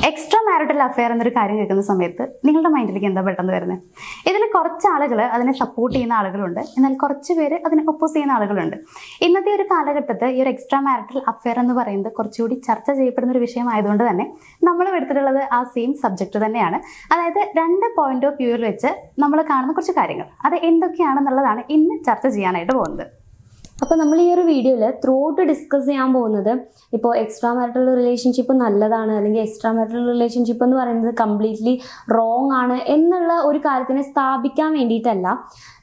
Extra marital affair എന്നൊരു കാര്യം കേൾക്കുന്ന സമയത്ത് നിങ്ങളുടെ മൈൻഡിലേക്ക് എന്താ പെട്ടെന്ന് വരുന്നത്? ഇതിൽ കുറച്ച് ആളുകൾ അതിനെ സപ്പോർട്ട് ചെയ്യുന്ന ആളുകളുണ്ട്, എന്നാൽ കുറച്ച് പേര് അതിനെ ഒപ്പോസ് ചെയ്യുന്ന ആളുകളുണ്ട്. ഇന്നത്തെ ഒരു കാലഘട്ടത്തിൽ ഈ ഒരു എക്സ്ട്രാ മാരിറ്റൽ അഫെയർ എന്ന് പറയുന്നത് കുറച്ചുകൂടി ചർച്ച ചെയ്യപ്പെടുന്ന ഒരു വിഷയമായതുകൊണ്ട് തന്നെ നമ്മൾ എടുത്തിട്ടുള്ളത് ആ സെയിം സബ്ജക്റ്റ് തന്നെയാണ്. അതായത് രണ്ട് പോയിന്റ് ഓഫ് വ്യൂവിൽ വെച്ച് നമ്മൾ കാണുന്ന കുറച്ച് കാര്യങ്ങൾ, അത് എന്തൊക്കെയാണെന്നുള്ളതാണ് ഇന്ന് ചർച്ച ചെയ്യാനായിട്ട് പോകുന്നത്. അപ്പോൾ നമ്മൾ ഈ ഒരു വീഡിയോയിൽ ത്രൂ ഔട്ട് ഡിസ്കസ് ചെയ്യാൻ പോകുന്നത് ഇപ്പോൾ എക്സ്ട്രാ മാരിറ്റൽ റിലേഷൻഷിപ്പ് നല്ലതാണ് അല്ലെങ്കിൽ എക്സ്ട്രാ മാരിറ്റൽ റിലേഷൻഷിപ്പ് എന്ന് പറയുന്നത് കംപ്ലീറ്റ്ലി റോങ് ആണ് എന്നുള്ള ഒരു കാര്യത്തിനെ സ്ഥാപിക്കാൻ വേണ്ടിയിട്ടല്ല.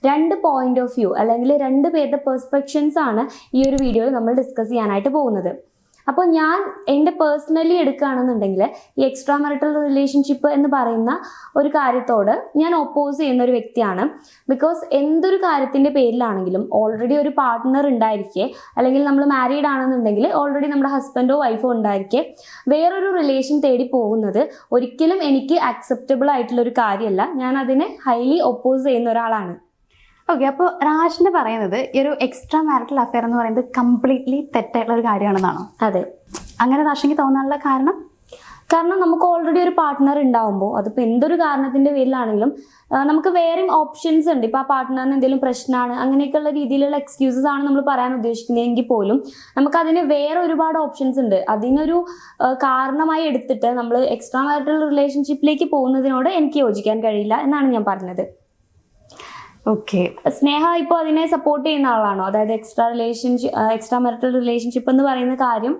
രണ്ട് പോയിന്റ് ഓഫ് വ്യൂ അല്ലെങ്കിൽ രണ്ട് പേരുടെ പെർസ്പെക്ഷൻസ് ആണ് ഈ ഒരു വീഡിയോയിൽ നമ്മൾ ഡിസ്കസ് ചെയ്യാനായിട്ട് പോകുന്നത്. അപ്പോൾ ഞാൻ എൻ്റെ പേഴ്സണലി എടുക്കുകയാണെന്നുണ്ടെങ്കിൽ ഈ എക്സ്ട്രാ മാരിറ്റൽ റിലേഷൻഷിപ്പ് എന്ന് പറയുന്ന ഒരു കാര്യത്തോട് ഞാൻ ഒപ്പോസ് ചെയ്യുന്ന ഒരു വ്യക്തിയാണ്. ബിക്കോസ് എന്തൊരു കാര്യത്തിൻ്റെ പേരിലാണെങ്കിലും ഓൾറെഡി ഒരു പാർട്ട്ണർ ഉണ്ടായിരിക്കെ, അല്ലെങ്കിൽ നമ്മൾ മാരീഡ് ആണെന്നുണ്ടെങ്കിൽ ഓൾറെഡി നമ്മുടെ ഹസ്ബൻഡോ വൈഫോ ഉണ്ടായിരിക്കെ വേറൊരു റിലേഷൻ തേടി പോകുന്നത് ഒരിക്കലും എനിക്ക് അക്സെപ്റ്റബിൾ ആയിട്ടുള്ള ഒരു കാര്യമല്ല. ഞാൻ അതിനെ ഹൈലി ഒപ്പോസ് ചെയ്യുന്ന ഒരാളാണ്. ഓക്കെ, അപ്പോൾ റാഷിന് പറയുന്നത് ഈ ഒരു എക്സ്ട്രാ മാരിറ്റൽ അഫെയർ എന്ന് പറയുന്നത് കംപ്ലീറ്റ്ലി തെറ്റായിട്ടുള്ള ഒരു കാര്യമാണെന്നാണോ? അതെ. അങ്ങനെ റാഷിക്ക് തോന്നാനുള്ള കാരണം നമുക്ക് ഓൾറെഡി ഒരു പാർട്ട്ണർ ഉണ്ടാവുമ്പോൾ അതിപ്പോൾ എന്തൊരു കാരണത്തിൻ്റെ പേരിലാണെങ്കിലും നമുക്ക് വേറെയും ഓപ്ഷൻസ് ഉണ്ട്. ഇപ്പോൾ ആ പാർട്ട്ണറിന് എന്തെങ്കിലും പ്രശ്നമാണ് അങ്ങനെയൊക്കെയുള്ള രീതിയിലുള്ള എക്സ്ക്യൂസസ് ആണ് നമ്മൾ പറയാൻ ഉദ്ദേശിക്കുന്നതെങ്കിൽ പോലും നമുക്കതിന് വേറെ ഒരുപാട് ഓപ്ഷൻസ് ഉണ്ട്. അതിനൊരു കാരണമായി എടുത്തിട്ട് നമ്മൾ എക്സ്ട്രാ മാരിറ്റൽ റിലേഷൻഷിപ്പിലേക്ക് പോകുന്നതിനോട് എനിക്ക് യോജിക്കാൻ കഴിയില്ല എന്നാണ് ഞാൻ പറഞ്ഞത്. ഓക്കെ, സ്നേഹ ഇപ്പോൾ അതിനെ സപ്പോർട്ട് ചെയ്യുന്ന ആളാണോ? അതായത് എക്സ്ട്രാ മാരിറ്റൽ റിലേഷൻഷിപ്പ് എന്ന് പറയുന്ന കാര്യം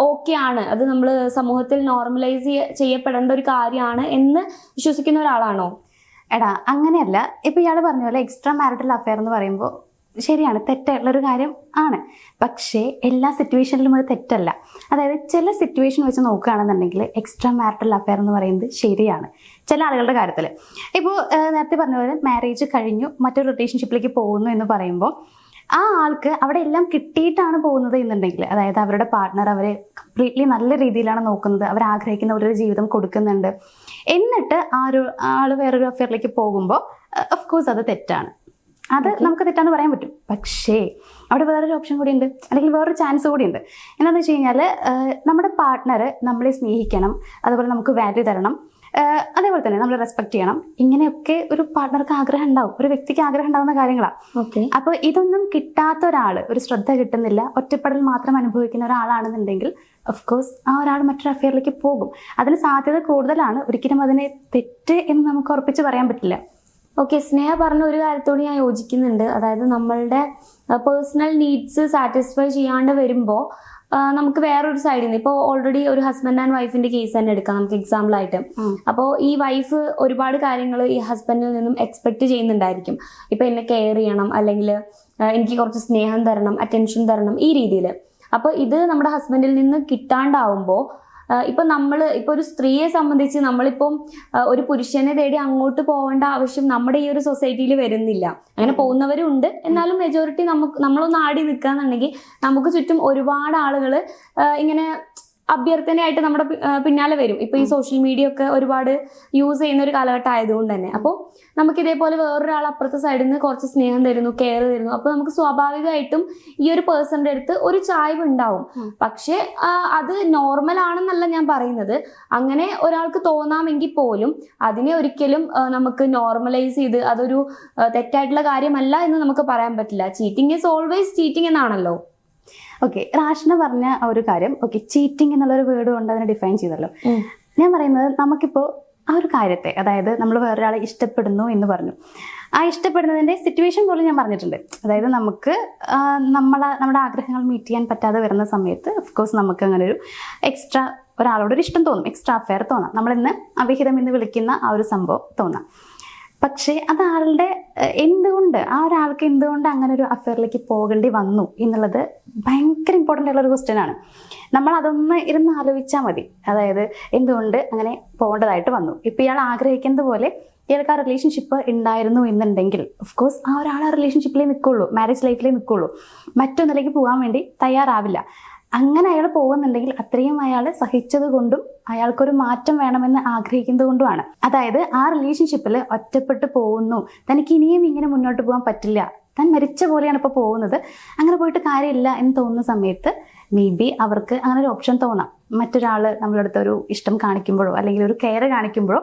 ഓക്കെ ആണ്, അത് നമ്മൾ സമൂഹത്തിൽ നോർമലൈസ് ചെയ്യപ്പെടേണ്ട ഒരു കാര്യമാണ് എന്ന് വിശ്വസിക്കുന്ന ഒരാളാണോ? എടാ, അങ്ങനെയല്ല. ഇപ്പം ഇയാൾ പറഞ്ഞ പോലെ എക്സ്ട്രാ മാരിറ്റൽ അഫെയർ എന്ന് പറയുമ്പോൾ ശരിയാണ്, തെറ്റായിട്ടുള്ളൊരു കാര്യം ആണ്. പക്ഷേ എല്ലാ സിറ്റുവേഷനിലും അത് തെറ്റല്ല. അതായത് ചില സിറ്റുവേഷൻ വെച്ച് നോക്കുകയാണെന്നുണ്ടെങ്കിൽ എക്സ്ട്രാ മാരിറ്റൽ അഫെയർ എന്ന് പറയുന്നത് ശരിയാണ് ചില ആളുകളുടെ കാര്യത്തിൽ. ഇപ്പോൾ നേരത്തെ പറഞ്ഞ പോലെ മാരേജ് കഴിഞ്ഞു മറ്റൊരു റിലേഷൻഷിപ്പിലേക്ക് പോകുന്നു എന്ന് പറയുമ്പോൾ ആ ആൾക്ക് അവിടെ എല്ലാം കിട്ടിയിട്ടാണ് പോകുന്നത് എന്നുണ്ടെങ്കിൽ, അതായത് അവരുടെ പാർട്ട്ണർ അവരെ കംപ്ലീറ്റ്ലി നല്ല രീതിയിലാണ് നോക്കുന്നത്, അവർ ആഗ്രഹിക്കുന്ന ഒരു ജീവിതം കൊടുക്കുന്നുണ്ട്, എന്നിട്ട് ആ ഒരു ആൾ വേറൊരു അഫെയറിലേക്ക് പോകുമ്പോൾ ഓഫ് കോഴ്സ് അത് തെറ്റാണ്. അത് നമുക്ക് തെറ്റാന്ന് പറയാൻ പറ്റും. പക്ഷേ അവിടെ വേറൊരു ഓപ്ഷൻ കൂടി ഉണ്ട്, അല്ലെങ്കിൽ വേറൊരു ചാൻസ് കൂടി ഉണ്ട്. എന്താണെന്ന് വെച്ച് കഴിഞ്ഞാൽ നമ്മുടെ പാർട്ട്ണർ നമ്മളെ സ്നേഹിക്കണം, അതുപോലെ നമുക്ക് വാല്യൂ തരണം, അതേപോലെ തന്നെ നമ്മൾ റെസ്പെക്ട് ചെയ്യണം. ഇങ്ങനെയൊക്കെ ഒരു പാർട്ട്ണർക്ക് ആഗ്രഹം ഉണ്ടാവും, ഒരു വ്യക്തിക്ക് ആഗ്രഹം ഉണ്ടാവുന്ന കാര്യങ്ങളാണ്. അപ്പോൾ ഇതൊന്നും കിട്ടാത്ത ഒരാൾ, ഒരു ശ്രദ്ധ കിട്ടുന്നില്ല, ഒറ്റപ്പെടൽ മാത്രം അനുഭവിക്കുന്ന ഒരാളാണെന്നുണ്ടെങ്കിൽ ഓഫ് കോഴ്സ് ആ ഒരാൾ മറ്റൊരു അഫെയറിലേക്ക് പോകും. അതിന് സാധ്യത കൂടുതലാണ്. ഒരിക്കലും അതിനെ തെറ്റ് എന്ന് നമുക്ക് ഉറപ്പിച്ച് പറയാൻ പറ്റില്ല. ഓക്കെ, സ്നേഹ പറഞ്ഞ ഒരു കാര്യത്തോട് ഞാൻ യോജിക്കുന്നുണ്ട്. അതായത് നമ്മളുടെ പേഴ്സണൽ നീഡ്സ് സാറ്റിസ്ഫൈ ചെയ്യാണ്ട് വരുമ്പോൾ നമുക്ക് വേറൊരു സൈഡിൽ നിന്ന് ഇപ്പോൾ ഓൾറെഡി ഒരു ഹസ്ബൻഡ് ആൻഡ് വൈഫിന്റെ കേസ് തന്നെ എടുക്കാം നമുക്ക് എക്സാമ്പിൾ ആയിട്ട്. അപ്പോൾ ഈ വൈഫ് ഒരുപാട് കാര്യങ്ങൾ ഈ ഹസ്ബൻഡിൽ നിന്നും എക്സ്പെക്ട് ചെയ്യുന്നുണ്ടായിരിക്കും. ഇപ്പൊ എന്നെ കെയർ ചെയ്യണം, അല്ലെങ്കിൽ എനിക്ക് കുറച്ച് സ്നേഹം തരണം, അറ്റൻഷൻ തരണം, ഈ രീതിയിൽ. അപ്പോൾ ഇത് നമ്മുടെ ഹസ്ബൻഡിൽ നിന്ന് കിട്ടാണ്ടാവുമ്പോൾ ഇപ്പൊ ഒരു സ്ത്രീയെ സംബന്ധിച്ച് നമ്മളിപ്പം ഒരു പുരുഷനെ തേടി അങ്ങോട്ട് പോകേണ്ട ആവശ്യം നമ്മുടെ ഈ ഒരു സൊസൈറ്റിയിൽ വരുന്നില്ല. അങ്ങനെ പോകുന്നവരും ഉണ്ട്, എന്നാലും മെജോറിറ്റി നമ്മളൊന്ന് ആടി നിൽക്കുകയെന്നുണ്ടെങ്കിൽ നമുക്ക് ചുറ്റും ഒരുപാട് ആളുകൾ ഇങ്ങനെ അഭ്യർത്ഥനയായിട്ട് നമ്മുടെ പിന്നാലെ വരും. ഇപ്പൊ ഈ സോഷ്യൽ മീഡിയ ഒക്കെ ഒരുപാട് യൂസ് ചെയ്യുന്ന ഒരു കാലഘട്ടം ആയതുകൊണ്ട് തന്നെ അപ്പോൾ നമുക്ക് ഇതേപോലെ വേറൊരാൾ അപ്പുറത്തെ സൈഡിൽ നിന്ന് കുറച്ച് സ്നേഹം തരുന്നു, കെയർ തരുന്നു. അപ്പൊ നമുക്ക് സ്വാഭാവികമായിട്ടും ഈ ഒരു പേഴ്സന്റെ അടുത്ത് ഒരു ചായ്വ് ഉണ്ടാവും. പക്ഷെ അത് നോർമൽ ആണെന്നല്ല ഞാൻ പറയുന്നത്. അങ്ങനെ ഒരാൾക്ക് തോന്നാമെങ്കിൽ പോലും അതിനെ ഒരിക്കലും നമുക്ക് നോർമലൈസ് ചെയ്ത് അതൊരു തെറ്റായിട്ടുള്ള കാര്യമല്ല എന്ന് നമുക്ക് പറയാൻ പറ്റില്ല. ചീറ്റിംഗ് ഈസ് ഓൾവേസ് ചീറ്റിംഗ് എന്നാണല്ലോ. ഓക്കെ, റാഷിന പറഞ്ഞ ഒരു കാര്യം, ഓക്കെ, ചീറ്റിംഗ് എന്നുള്ളൊരു വേർഡ് കൊണ്ട് അതിനെ ഡിഫൈൻ ചെയ്തല്ലോ. ഞാൻ പറയുന്നത് നമുക്കിപ്പോൾ ആ ഒരു കാര്യത്തെ, അതായത് നമ്മൾ വേറൊരാളെ ഇഷ്ടപ്പെടുന്നു എന്ന് പറഞ്ഞു, ആ ഇഷ്ടപ്പെടുന്നതിൻ്റെ സിറ്റുവേഷൻ പോലും ഞാൻ പറഞ്ഞിട്ടുണ്ട്. അതായത് നമുക്ക് നമ്മുടെ ആഗ്രഹങ്ങൾ മീറ്റ് ചെയ്യാൻ പറ്റാതെ വരുന്ന സമയത്ത് ഓഫ് കോഴ്സ് നമുക്ക് അങ്ങനെ ഒരു എക്സ്ട്രാ ഒരാളോട് ഒരു ഇഷ്ടം തോന്നും, എക്സ്ട്രാ അഫെയർ തോന്നാം, നമ്മളിന്ന് അവിഹിതം എന്ന് വിളിക്കുന്ന ആ ഒരു സംഭവം തോന്നാം. പക്ഷേ അത് ആ ഒരാൾക്ക് എന്തുകൊണ്ട് അങ്ങനെ ഒരു അഫെയറിലേക്ക് പോകേണ്ടി വന്നു എന്നുള്ളത് ഭയങ്കര ഇമ്പോർട്ടൻ്റ് ആയിട്ടുള്ള ഒരു ക്വസ്റ്റ്യൻ ആണ്. നമ്മൾ അതൊന്ന് ഇരുന്ന് ആലോചിച്ചാൽ മതി. അതായത് എന്തുകൊണ്ട് അങ്ങനെ പോകേണ്ടതായിട്ട് വന്നു. ഇപ്പം ഇയാൾ ആഗ്രഹിക്കുന്നത് പോലെ ഇയാൾക്ക് ആ റിലേഷൻഷിപ്പ് ഉണ്ടായിരുന്നു എന്നുണ്ടെങ്കിൽ ഓഫ് കോഴ്സ് ആ ഒരാൾ ആ റിലേഷൻഷിപ്പിലേ നിൽക്കുള്ളൂ, മാരേജ് ലൈഫിലേ നിൽക്കുള്ളൂ, മറ്റൊന്നിലേക്ക് പോകാൻ വേണ്ടി തയ്യാറാവില്ല. അങ്ങനെ അയാൾ പോകുന്നുണ്ടെങ്കിൽ അത്രയും അയാൾ സഹിച്ചത് കൊണ്ടും അയാൾക്കൊരു മാറ്റം വേണമെന്ന് ആഗ്രഹിക്കുന്നത് കൊണ്ടുമാണ്. അതായത് ആ റിലേഷൻഷിപ്പിൽ ഒറ്റപ്പെട്ട് പോകുന്നു, തനിക്ക് ഇനിയും ഇങ്ങനെ മുന്നോട്ട് പോകാൻ പറ്റില്ല, താൻ മരിച്ച പോലെയാണ് ഇപ്പോൾ പോകുന്നത്, അങ്ങനെ പോയിട്ട് കാര്യമില്ല എന്ന് തോന്നുന്ന സമയത്ത് മേ ബി അവർക്ക് അങ്ങനെ ഒരു ഓപ്ഷൻ തോന്നാം. മറ്റൊരാൾ നമ്മളടുത്ത് ഒരു ഇഷ്ടം കാണിക്കുമ്പോഴോ അല്ലെങ്കിൽ ഒരു കെയർ കാണിക്കുമ്പോഴോ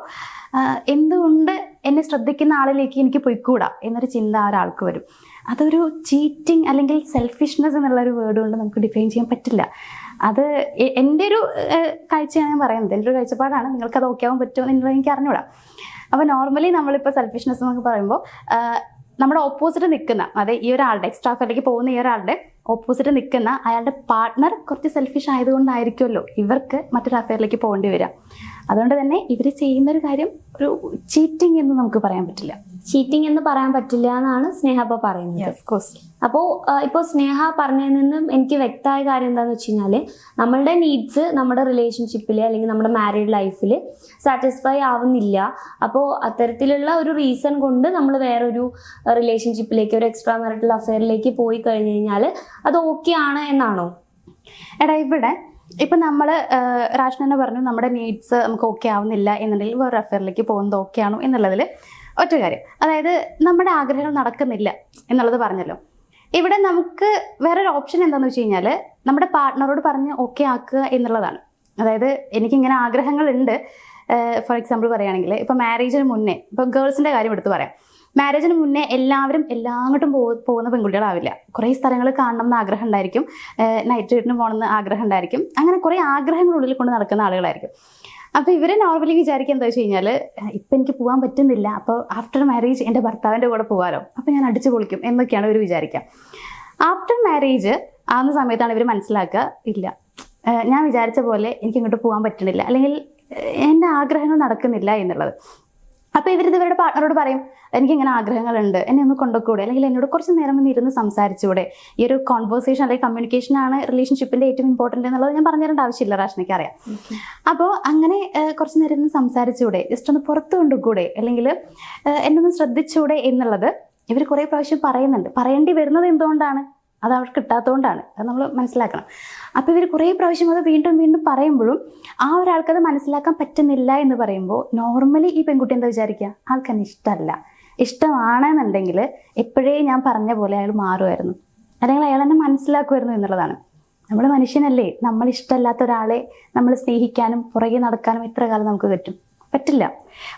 എന്തുകൊണ്ട് എന്നെ ശ്രദ്ധിക്കുന്ന ആളിലേക്ക് എനിക്ക് പോയിക്കൂടാ എന്നൊരു ചിന്ത ആ ഒരാൾക്ക് വരും. അതൊരു ചീറ്റിംഗ് അല്ലെങ്കിൽ സെൽഫിഷ്നെസ് എന്നുള്ളൊരു വേർഡ് കൊണ്ട് നമുക്ക് ഡിഫൈൻ ചെയ്യാൻ പറ്റില്ല. അത് എൻ്റെ ഒരു കാഴ്ചയാണ് ഞാൻ പറയുന്നത്, എൻ്റെ ഒരു കാഴ്ചപ്പാടാണ്. നിങ്ങൾക്കത് ഓക്കെ ആവാൻ പറ്റുമോ എന്നുള്ളത് എനിക്ക് അറിഞ്ഞൂടാ. അപ്പോൾ നോർമലി നമ്മളിപ്പോൾ സെൽഫിഷ്നെസ് എന്നൊക്കെ പറയുമ്പോൾ നമ്മുടെ ഓപ്പോസിറ്റ് നിൽക്കുന്ന, അതായത് ഈ ഒരാളുടെ എക്സ്ട്രാ അഫെയറിലേക്ക് പോകുന്ന ഈ ഒരാളുടെ ഓപ്പോസിറ്റ് നിൽക്കുന്ന അയാളുടെ പാർട്ട്ണർ കുറച്ച് സെൽഫിഷ് ആയതുകൊണ്ടായിരിക്കുമല്ലോ ഇവർക്ക് മറ്റൊരു അഫെയറിലേക്ക് പോകേണ്ടി വരിക. അതുകൊണ്ട് തന്നെ ഇവർ ചെയ്യുന്നൊരു കാര്യം ഒരു ചീറ്റിംഗ് എന്ന് നമുക്ക് പറയാൻ പറ്റില്ല. ചീറ്റിംഗ് എന്ന് പറയാൻ പറ്റില്ല എന്നാണ് സ്നേഹ ഇപ്പോൾ പറയുന്നത്. അപ്പോൾ ഇപ്പോൾ സ്നേഹ പറഞ്ഞതിൽ നിന്നും എനിക്ക് വ്യക്തമായ കാര്യം എന്താണെന്ന് വെച്ച് കഴിഞ്ഞാൽ, നമ്മളുടെ നീഡ്സ് നമ്മുടെ റിലേഷൻഷിപ്പിൽ അല്ലെങ്കിൽ നമ്മുടെ മാരീഡ് ലൈഫിൽ സാറ്റിസ്ഫൈ ആവുന്നില്ല. അപ്പോൾ അത്തരത്തിലുള്ള ഒരു റീസൺ കൊണ്ട് നമ്മൾ വേറൊരു റിലേഷൻഷിപ്പിലേക്ക്, ഒരു എക്സ്ട്രാ മാരിറ്റൽ അഫെയറിലേക്ക് പോയി കഴിഞ്ഞ് കഴിഞ്ഞാൽ അത് ഓക്കെ ആണ് എന്നാണോ? എടാ, ഇവിടെ ഇപ്പം നമ്മൾ റാഷൻ തന്നെ പറഞ്ഞു നമ്മുടെ നീഡ്സ് നമുക്ക് ഓക്കെ ആവുന്നില്ല എന്നുണ്ടെങ്കിൽ വേറെ അഫെയറിലേക്ക് പോകുന്നത് ഓക്കെ ആണോ എന്നുള്ളതിൽ ഒറ്റ കാര്യം, അതായത് നമ്മുടെ ആഗ്രഹങ്ങൾ നടക്കുന്നില്ല എന്നുള്ളത് പറഞ്ഞല്ലോ. ഇവിടെ നമുക്ക് വേറൊരു ഓപ്ഷൻ എന്താണെന്ന് വെച്ച് കഴിഞ്ഞാൽ നമ്മുടെ പാർട്ട്ണറോട് പറഞ്ഞ് ഓക്കെ ആക്കുക എന്നുള്ളതാണ്. അതായത് എനിക്കിങ്ങനെ ആഗ്രഹങ്ങളുണ്ട്. ഫോർ എക്സാമ്പിൾ പറയുകയാണെങ്കിൽ ഇപ്പോൾ മാരേജിന് മുന്നേ, ഇപ്പോൾ ഗേൾസിൻ്റെ കാര്യം എടുത്ത് പറയാം. മാരേജിന് മുന്നേ എല്ലാവരും എല്ലാങ്ങോട്ടും പോകുന്ന പെൺകുട്ടികളാവില്ല. കുറേ സ്ഥലങ്ങൾ കാണണം എന്ന് ആഗ്രഹം ഉണ്ടായിരിക്കും, നൈറ്റ് റൈഡിന് പോകണമെന്ന് ആഗ്രഹം ഉണ്ടായിരിക്കും. അങ്ങനെ കുറേ ആഗ്രഹങ്ങളുള്ളിൽ കൊണ്ട് നടക്കുന്ന ആളുകളായിരിക്കും. അപ്പോൾ ഇവർ നോർമലി വിചാരിക്കുക എന്താ വെച്ച് കഴിഞ്ഞാൽ, ഇപ്പം എനിക്ക് പോകാൻ പറ്റുന്നില്ല, അപ്പോൾ ആഫ്റ്റർ മാരേജ് എൻ്റെ ഭർത്താവിൻ്റെ കൂടെ പോകാമല്ലോ, അപ്പോൾ ഞാൻ അടിച്ചു പൊളിക്കും എന്നൊക്കെയാണ് ഇവർ വിചാരിക്കുക. ആഫ്റ്റർ മാരേജ് ആവുന്ന സമയത്താണ് ഇവർ മനസ്സിലാക്കുക, ഇല്ല, ഞാൻ വിചാരിച്ച പോലെ എനിക്ക് ഇങ്ങോട്ട് പോകാൻ പറ്റണില്ല, അല്ലെങ്കിൽ എൻ്റെ ആഗ്രഹങ്ങൾ നടക്കുന്നില്ല എന്നുള്ളത്. അപ്പോൾ ഇവരിത് ഇവരുടെ പാർട്ട്ണറോട് പറയും, എനിക്കിങ്ങനെ ആഗ്രഹങ്ങളുണ്ട്, എന്നെ ഒന്ന് കൊണ്ടുപോകൂടെ, അല്ലെങ്കിൽ എന്നോട് കുറച്ച് നേരം ഒന്ന് ഇരുന്ന് സംസാരിച്ചുകൂടെ. ഈ ഒരു കോൺവേഴ്സേഷൻ അല്ലെങ്കിൽ കമ്മ്യൂണിക്കേഷനാണ് റിലേഷൻഷിപ്പിൻ്റെ ഏറ്റവും ഇമ്പോർട്ടൻ്റ് എന്നുള്ളത് ഞാൻ പറഞ്ഞു തരേണ്ട ആവശ്യമില്ല, റാഷനയ്ക്ക് അറിയാം. അപ്പോൾ അങ്ങനെ കുറച്ച് നേരം ഇരുന്ന് സംസാരിച്ചുകൂടെ, ജസ്റ്റ് ഒന്ന് പുറത്ത് കൊണ്ടുകൂടെ, അല്ലെങ്കിൽ എന്നൊന്ന് ശ്രദ്ധിച്ചുകൂടെ എന്നുള്ളത് ഇവർ കുറേ പ്രാവശ്യം പറയുന്നുണ്ട്. പറയേണ്ടി വരുന്നത് എന്തുകൊണ്ടാണ്? അത് അവർക്ക് കിട്ടാത്തതുകൊണ്ടാണ്. അത് നമ്മൾ മനസ്സിലാക്കണം. അപ്പോൾ ഇവർ കുറേ പ്രാവശ്യം അത് വീണ്ടും വീണ്ടും പറയുമ്പോഴും ആ ഒരാൾക്കത് മനസ്സിലാക്കാൻ പറ്റുന്നില്ല എന്ന് പറയുമ്പോൾ നോർമലി ഈ പെൺകുട്ടി എന്താ വിചാരിക്കുക, ആൾക്കെന്നെ ഇഷ്ടമല്ല. ഇഷ്ടമാണെന്നുണ്ടെങ്കിൽ എപ്പോഴേ ഞാൻ പറഞ്ഞ പോലെ അയാൾ മാറുമായിരുന്നു, അല്ലെങ്കിൽ അയാൾ എന്നെ മനസ്സിലാക്കുമായിരുന്നു എന്നുള്ളതാണ്. നമ്മൾ മനുഷ്യനല്ലേ, നമ്മൾ ഇഷ്ടമല്ലാത്ത ഒരാളെ നമ്മൾ സ്നേഹിക്കാനും പുറകെ നടക്കാനും എത്ര കാലം നമുക്ക് പറ്റില്ല.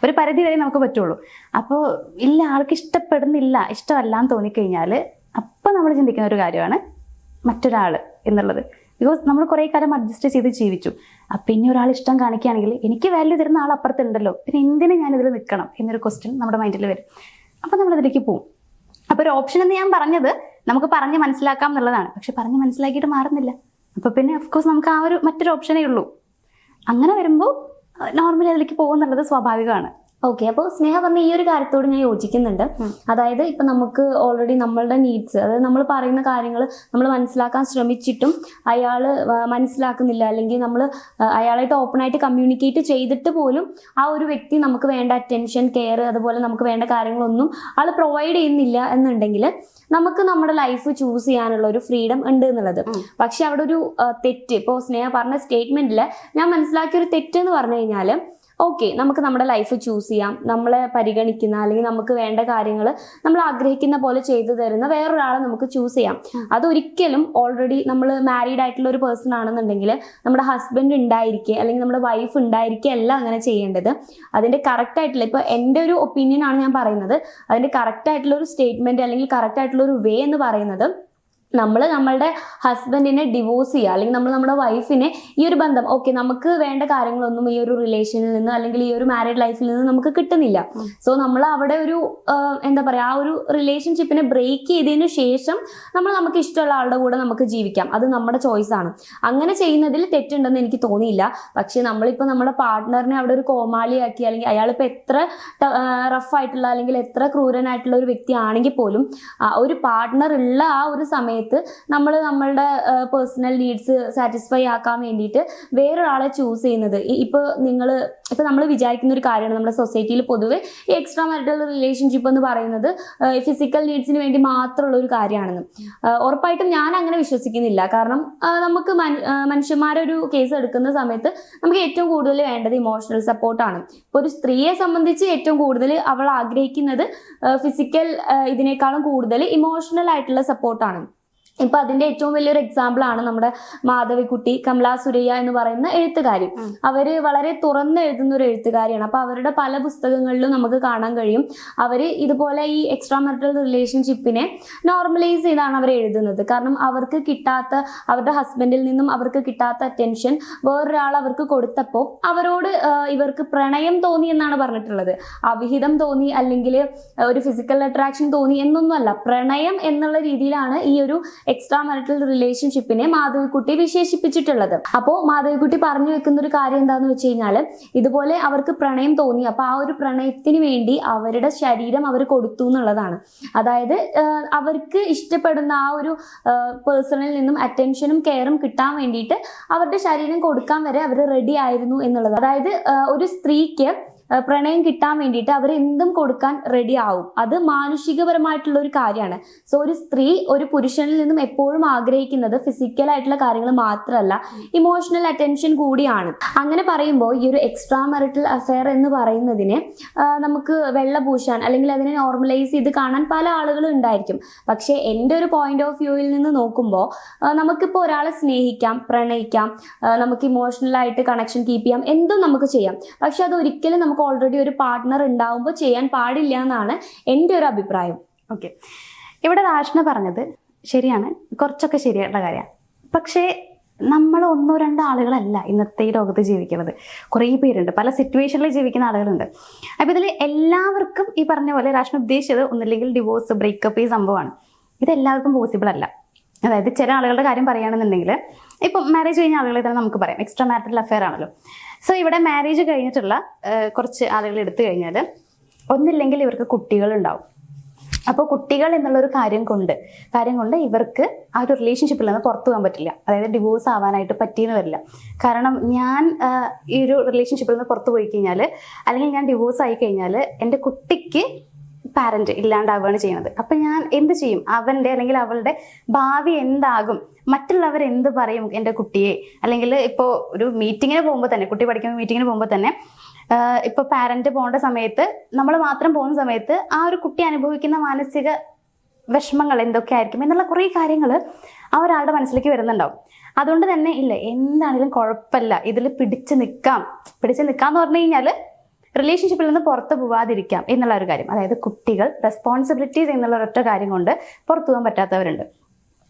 ഒരു പരിധി വരെ നമുക്ക് പറ്റുള്ളൂ. അപ്പോൾ ഇല്ല, ആൾക്ക് ഇഷ്ടപ്പെടുന്നില്ല, ഇഷ്ടമല്ല എന്ന് തോന്നിക്കഴിഞ്ഞാൽ അപ്പം നമ്മൾ ചിന്തിക്കുന്ന ഒരു കാര്യമാണ് മറ്റൊരാൾ എന്നുള്ളത്. ബിക്കോസ് നമ്മൾ കുറേ കാലം അഡ്ജസ്റ്റ് ചെയ്ത് ജീവിച്ചു. അപ്പം ഇനി ഒരാൾ ഇഷ്ടം കാണിക്കുകയാണെങ്കിൽ എനിക്ക് വാല്യൂ തരുന്ന ആൾ അപ്പുറത്തുണ്ടല്ലോ, പിന്നെ എന്തിനു ഞാനിതിൽ നിൽക്കണം എന്നൊരു ക്വസ്റ്റ്യൻ നമ്മുടെ മൈൻഡിൽ വരും. അപ്പം നമ്മളതിലേക്ക് പോവും. അപ്പോൾ ഒരു ഓപ്ഷൻ എന്ന് ഞാൻ പറഞ്ഞത് നമുക്ക് പറഞ്ഞ് മനസ്സിലാക്കാം എന്നുള്ളതാണ്. പക്ഷെ പറഞ്ഞ് മനസ്സിലാക്കിയിട്ട് മാറുന്നില്ല. അപ്പോൾ പിന്നെ ഓഫ്കോഴ്സ് നമുക്ക് ആ ഒരു മറ്റൊരു ഓപ്ഷനേ ഉള്ളൂ. അങ്ങനെ വരുമ്പോൾ നോർമലി അതിലേക്ക് പോകുന്നുള്ളത് സ്വാഭാവികമാണ്. ഓക്കെ, അപ്പോൾ സ്നേഹ പറഞ്ഞ ഈ ഒരു കാര്യത്തോട് ഞാൻ യോജിക്കുന്നുണ്ട്. അതായത് ഇപ്പം നമുക്ക് ഓൾറെഡി നമ്മളുടെ നീഡ്സ്, അതായത് നമ്മൾ പറയുന്ന കാര്യങ്ങൾ നമ്മൾ മനസ്സിലാക്കാൻ ശ്രമിച്ചിട്ടും അയാൾ മനസ്സിലാക്കുന്നില്ല, അല്ലെങ്കിൽ നമ്മൾ അയാളായിട്ട് ഓപ്പണായിട്ട് കമ്മ്യൂണിക്കേറ്റ് ചെയ്തിട്ട് പോലും ആ ഒരു വ്യക്തി നമുക്ക് വേണ്ട അറ്റൻഷൻ, കെയർ, അതുപോലെ നമുക്ക് വേണ്ട കാര്യങ്ങളൊന്നും ആൾ പ്രൊവൈഡ് ചെയ്യുന്നില്ല എന്നുണ്ടെങ്കിൽ നമുക്ക് നമ്മുടെ ലൈഫ് ചൂസ് ചെയ്യാനുള്ള ഒരു ഫ്രീഡം ഉണ്ട് എന്നുള്ളത്. പക്ഷെ അവിടെ ഒരു തെറ്റ്, ഇപ്പോൾ സ്നേഹ പറഞ്ഞ സ്റ്റേറ്റ്മെന്റിൽ ഞാൻ മനസ്സിലാക്കിയ ഒരു തെറ്റ് എന്ന് പറഞ്ഞു കഴിഞ്ഞാൽ, ഓക്കെ, നമുക്ക് നമ്മുടെ ലൈഫ് ചൂസ് ചെയ്യാം, നമ്മളെ പരിഗണിക്കുന്ന അല്ലെങ്കിൽ നമുക്ക് വേണ്ട കാര്യങ്ങൾ നമ്മൾ ആഗ്രഹിക്കുന്ന പോലെ ചെയ്തു തരുന്ന വേറൊരാളെ നമുക്ക് ചൂസ് ചെയ്യാം. അതൊരിക്കലും ഓൾറെഡി നമ്മൾ മാരീഡ് ആയിട്ടുള്ള ഒരു പേഴ്സൺ ആണെന്നുണ്ടെങ്കിൽ നമ്മുടെ ഹസ്ബൻഡ് ഉണ്ടായിരിക്കുക അല്ലെങ്കിൽ നമ്മുടെ വൈഫ് ഉണ്ടായിരിക്കുക അല്ല അങ്ങനെ ചെയ്യേണ്ടത്. അതിൻ്റെ കറക്റ്റ് ആയിട്ടുള്ള, ഇപ്പോൾ എൻ്റെ ഒരു ഒപ്പീനിയൻ ആണ് ഞാൻ പറയുന്നത്, അതിൻ്റെ കറക്റ്റ് ആയിട്ടുള്ള ഒരു സ്റ്റേറ്റ്മെന്റ് അല്ലെങ്കിൽ കറക്റ്റ് ആയിട്ടുള്ള ഒരു വേ എന്ന് പറയുന്നത്, നമ്മളുടെ ഹസ്ബൻഡിനെ ഡിവോഴ്സ് ചെയ്യുക, അല്ലെങ്കിൽ നമ്മൾ നമ്മുടെ വൈഫിനെ ഈ ഒരു ബന്ധം, ഓക്കെ, നമുക്ക് വേണ്ട കാര്യങ്ങളൊന്നും ഈ ഒരു റിലേഷനിൽ നിന്ന് അല്ലെങ്കിൽ ഈ ഒരു മാരീഡ് ലൈഫിൽ നിന്ന് നമുക്ക് കിട്ടുന്നില്ല. സോ നമ്മൾ അവിടെ ഒരു എന്താ പറയുക, ആ ഒരു റിലേഷൻഷിപ്പിനെ ബ്രേക്ക് ചെയ്തതിന് ശേഷം നമുക്ക് ഇഷ്ടമുള്ള ആളുടെ കൂടെ നമുക്ക് ജീവിക്കാം. അത് നമ്മുടെ ചോയ്സ് ആണ്. അങ്ങനെ ചെയ്യുന്നതിൽ തെറ്റുണ്ടെന്ന് എനിക്ക് തോന്നിയില്ല. പക്ഷെ നമ്മളിപ്പോൾ നമ്മുടെ പാർട്ട്ണറിനെ അവിടെ ഒരു കോമാളിയാക്കി, അല്ലെങ്കിൽ അയാളിപ്പോൾ എത്ര റഫായിട്ടുള്ള അല്ലെങ്കിൽ എത്ര ക്രൂരനായിട്ടുള്ള ഒരു വ്യക്തി ആണെങ്കിൽ പോലും ഒരു പാർട്ട്ണർ ഉള്ള ആ ഒരു സമയത്ത് നമ്മൾ നമ്മളുടെ പേഴ്സണൽ നീഡ്സ് സാറ്റിസ്ഫൈ ആക്കാൻ വേണ്ടിയിട്ട് വേറൊരാളെ ചൂസ് ചെയ്യുന്നത്, ഇപ്പോൾ നമ്മൾ വിചാരിക്കുന്ന ഒരു കാര്യമാണ്, നമ്മുടെ സൊസൈറ്റിയിൽ പൊതുവെ ഈ എക്സ്ട്രാ മാരിറ്റൽ റിലേഷൻഷിപ്പ് എന്ന് പറയുന്നത് ഫിസിക്കൽ നീഡ്സിന് വേണ്ടി മാത്രമുള്ള ഒരു കാര്യമാണെന്ന്. ഉറപ്പായിട്ടും ഞാൻ അങ്ങനെ വിശ്വസിക്കുന്നില്ല. കാരണം നമുക്ക് മനുഷ്യന്മാരൊരു കേസ് എടുക്കുന്ന സമയത്ത് നമുക്ക് ഏറ്റവും കൂടുതൽ വേണ്ടത് ഇമോഷണൽ സപ്പോർട്ടാണ്. ഇപ്പോൾ ഒരു സ്ത്രീയെ സംബന്ധിച്ച് ഏറ്റവും കൂടുതൽ അവൾ ആഗ്രഹിക്കുന്നത് ഫിസിക്കൽ ഇതിനേക്കാളും കൂടുതൽ ഇമോഷണൽ ആയിട്ടുള്ള സപ്പോർട്ടാണ്. ഇപ്പൊ അതിന്റെ ഏറ്റവും വലിയൊരു എക്സാമ്പിൾ ആണ് നമ്മുടെ മാധവിക്കുട്ടി, കമല സുരയ്യ എന്ന് പറയുന്ന എഴുത്തുകാരി. അവര് വളരെ തുറന്ന് എഴുതുന്ന ഒരു എഴുത്തുകാരിയാണ്. അപ്പൊ അവരുടെ പല പുസ്തകങ്ങളിലും നമുക്ക് കാണാൻ കഴിയും അവര് ഇതുപോലെ ഈ എക്സ്ട്രാ മാരിറ്റൽ റിലേഷൻഷിപ്പിനെ നോർമലൈസ് ചെയ്താണ് അവർ എഴുതുന്നത്. കാരണം അവർക്ക് കിട്ടാത്ത, അവരുടെ ഹസ്ബൻഡിൽ നിന്നും അവർക്ക് കിട്ടാത്ത അറ്റൻഷൻ വേറൊരാൾ അവർക്ക് കൊടുത്തപ്പോൾ അവരോട് ഇവർക്ക് പ്രണയം തോന്നി എന്നാണ് പറഞ്ഞിട്ടുള്ളത്. അവിഹിതം തോന്നി അല്ലെങ്കിൽ ഒരു ഫിസിക്കൽ അട്രാക്ഷൻ തോന്നി എന്നൊന്നുമല്ല, പ്രണയം എന്നുള്ള രീതിയിലാണ് ഈ ഒരു എക്സ്ട്രാ മാരിറ്റൽ റിലേഷൻഷിപ്പിനെ മാധവിക്കുട്ടി വിശേഷിപ്പിച്ചിട്ടുള്ളത്. അപ്പോൾ മാധവിക്കുട്ടി പറഞ്ഞു വെക്കുന്ന ഒരു കാര്യം എന്താന്ന് വെച്ച് കഴിഞ്ഞാൽ, ഇതുപോലെ അവർക്ക് പ്രണയം തോന്നി, അപ്പൊ ആ ഒരു പ്രണയത്തിന് വേണ്ടി അവരുടെ ശരീരം അവർ കൊടുത്തു എന്നുള്ളതാണ്. അതായത് അവർക്ക് ഇഷ്ടപ്പെടുന്ന ആ ഒരു പേഴ്സണിൽ നിന്നും അറ്റൻഷനും കെയറും കിട്ടാൻ വേണ്ടിയിട്ട് അവരുടെ ശരീരം കൊടുക്കാൻ വരെ അവർ റെഡി ആയിരുന്നു എന്നുള്ളത്. അതായത് ഒരു സ്ത്രീക്ക് പ്രണയം കിട്ടാൻ വേണ്ടിയിട്ട് അവർ എന്തും കൊടുക്കാൻ റെഡി ആവും. അത് മാനുഷികപരമായിട്ടുള്ള ഒരു കാര്യമാണ്. സോ ഒരു സ്ത്രീ ഒരു പുരുഷനിൽ നിന്നും എപ്പോഴും ആഗ്രഹിക്കുന്നത് ഫിസിക്കൽ ആയിട്ടുള്ള കാര്യങ്ങൾ മാത്രമല്ല, ഇമോഷണൽ അറ്റൻഷൻ കൂടിയാണ്. അങ്ങനെ പറയുമ്പോൾ ഈ ഒരു എക്സ്ട്രാ മാരിറ്റൽ അഫെയർ എന്ന് പറയുന്നതിനെ നമുക്ക് വെള്ളപൂശാൻ അല്ലെങ്കിൽ അതിനെ നോർമലൈസ് ചെയ്ത് കാണാൻ പല ആളുകളും ഉണ്ടായിരിക്കും. പക്ഷേ എൻ്റെ ഒരു പോയിന്റ് ഓഫ് വ്യൂവിൽ നിന്ന് നോക്കുമ്പോൾ നമുക്കിപ്പോൾ ഒരാളെ സ്നേഹിക്കാം, പ്രണയിക്കാം, നമുക്ക് ഇമോഷണലായിട്ട് കണക്ഷൻ കീപ്പ് ചെയ്യാം, എന്തും നമുക്ക് ചെയ്യാം. പക്ഷെ അത് ഒരിക്കലും നമുക്ക് ഓൾറെഡി ഒരു പാർട്ട്ണർ ഉണ്ടാവുമ്പോൾ ചെയ്യാൻ പാടില്ല എന്നാണ് എൻ്റെ ഒരു അഭിപ്രായം. ഓക്കെ, ഇവിടെ രാഷ്ന പറഞ്ഞത് ശരിയാണ്, കുറച്ചൊക്കെ ശരിയായിട്ടുള്ള കാര്യമാണ്. പക്ഷേ നമ്മൾ ഒന്നോ രണ്ടോ ആളുകളല്ല ഇന്നത്തെ ഈ ലോകത്ത് ജീവിക്കുന്നത്. കുറേ പേരുണ്ട്, പല സിറ്റുവേഷനിൽ ജീവിക്കുന്ന ആളുകളുണ്ട്. അപ്പോൾ ഇതിൽ എല്ലാവർക്കും ഈ പറഞ്ഞ പോലെ രാഷ്ന ഉദ്ദേശിച്ചത് ഒന്നില്ലെങ്കിൽ ഡിവോഴ്സ്, ബ്രേക്കപ്പ്, ഈ സംഭവമാണ്. ഇതെല്ലാവർക്കും പോസിബിൾ അല്ല. അതായത് ചില ആളുകളുടെ കാര്യം പറയുകയാണെന്നുണ്ടെങ്കിൽ, ഇപ്പം മാരേജ് കഴിഞ്ഞ ആളുകളെ തന്നെ നമുക്ക് പറയാം, എക്സ്ട്രാ മാരിറ്റൽ അഫെയർ ആണല്ലോ. സോ ഇവിടെ മാരേജ് കഴിഞ്ഞിട്ടുള്ള കുറച്ച് ആളുകൾ എടുത്തു കഴിഞ്ഞാൽ ഒന്നില്ലെങ്കിൽ ഇവർക്ക് കുട്ടികളുണ്ടാവും. അപ്പോൾ കുട്ടികൾ എന്നുള്ളൊരു കാര്യം കൊണ്ട് ഇവർക്ക് ആ ഒരു റിലേഷൻഷിപ്പിൽ നിന്ന് പുറത്തു പോകാൻ പറ്റില്ല. അതായത് ഡിവോഴ്സ് ആവാനായിട്ട് പറ്റിയെന്ന് വരില്ല. കാരണം ഞാൻ ഈ ഒരു റിലേഷൻഷിപ്പിൽ നിന്ന് പുറത്തു പോയി കഴിഞ്ഞാൽ, അല്ലെങ്കിൽ ഞാൻ ഡിവോഴ്സ് ആയി കഴിഞ്ഞാൽ എൻ്റെ കുട്ടിക്ക് പാരന്റ് ഇല്ലാണ്ടാവുകയാണ് ചെയ്യുന്നത്. അപ്പം ഞാൻ എന്ത് ചെയ്യും? അവൻ്റെ അല്ലെങ്കിൽ അവളുടെ ഭാവി എന്താകും? മറ്റുള്ളവർ എന്ത് പറയും എൻ്റെ കുട്ടിയെ? അല്ലെങ്കിൽ ഇപ്പോൾ ഒരു മീറ്റിങ്ങിന് പോകുമ്പോൾ തന്നെ, കുട്ടി പഠിക്കുന്ന മീറ്റിങ്ങിന് പോകുമ്പോൾ തന്നെ, ഇപ്പോൾ പാരന്റ് പോകേണ്ട സമയത്ത്, നമ്മൾ മാത്രം പോകുന്ന സമയത്ത് ആ ഒരു കുട്ടി അനുഭവിക്കുന്ന മാനസിക വിഷമങ്ങൾ എന്തൊക്കെ ആയിരിക്കും എന്നുള്ള കുറേ കാര്യങ്ങൾ ആ ഒരാളുടെ മനസ്സിലേക്ക് വരുന്നുണ്ടാവും. അതുകൊണ്ട് തന്നെ ഇല്ല, എന്താണെങ്കിലും കുഴപ്പമില്ല, ഇതിൽ പിടിച്ച് നിൽക്കാന്ന് പറഞ്ഞു കഴിഞ്ഞാൽ റിലേഷൻഷിപ്പിൽ നിന്ന് പുറത്ത് പോവാതിരിക്കാം എന്നുള്ള ഒരു കാര്യം. അതായത് കുട്ടികൾ, റെസ്പോൺസിബിലിറ്റീസ് എന്നുള്ള ഒരൊറ്റ കാര്യം കൊണ്ട് പുറത്തു പോകാൻ പറ്റാത്തവരുണ്ട്.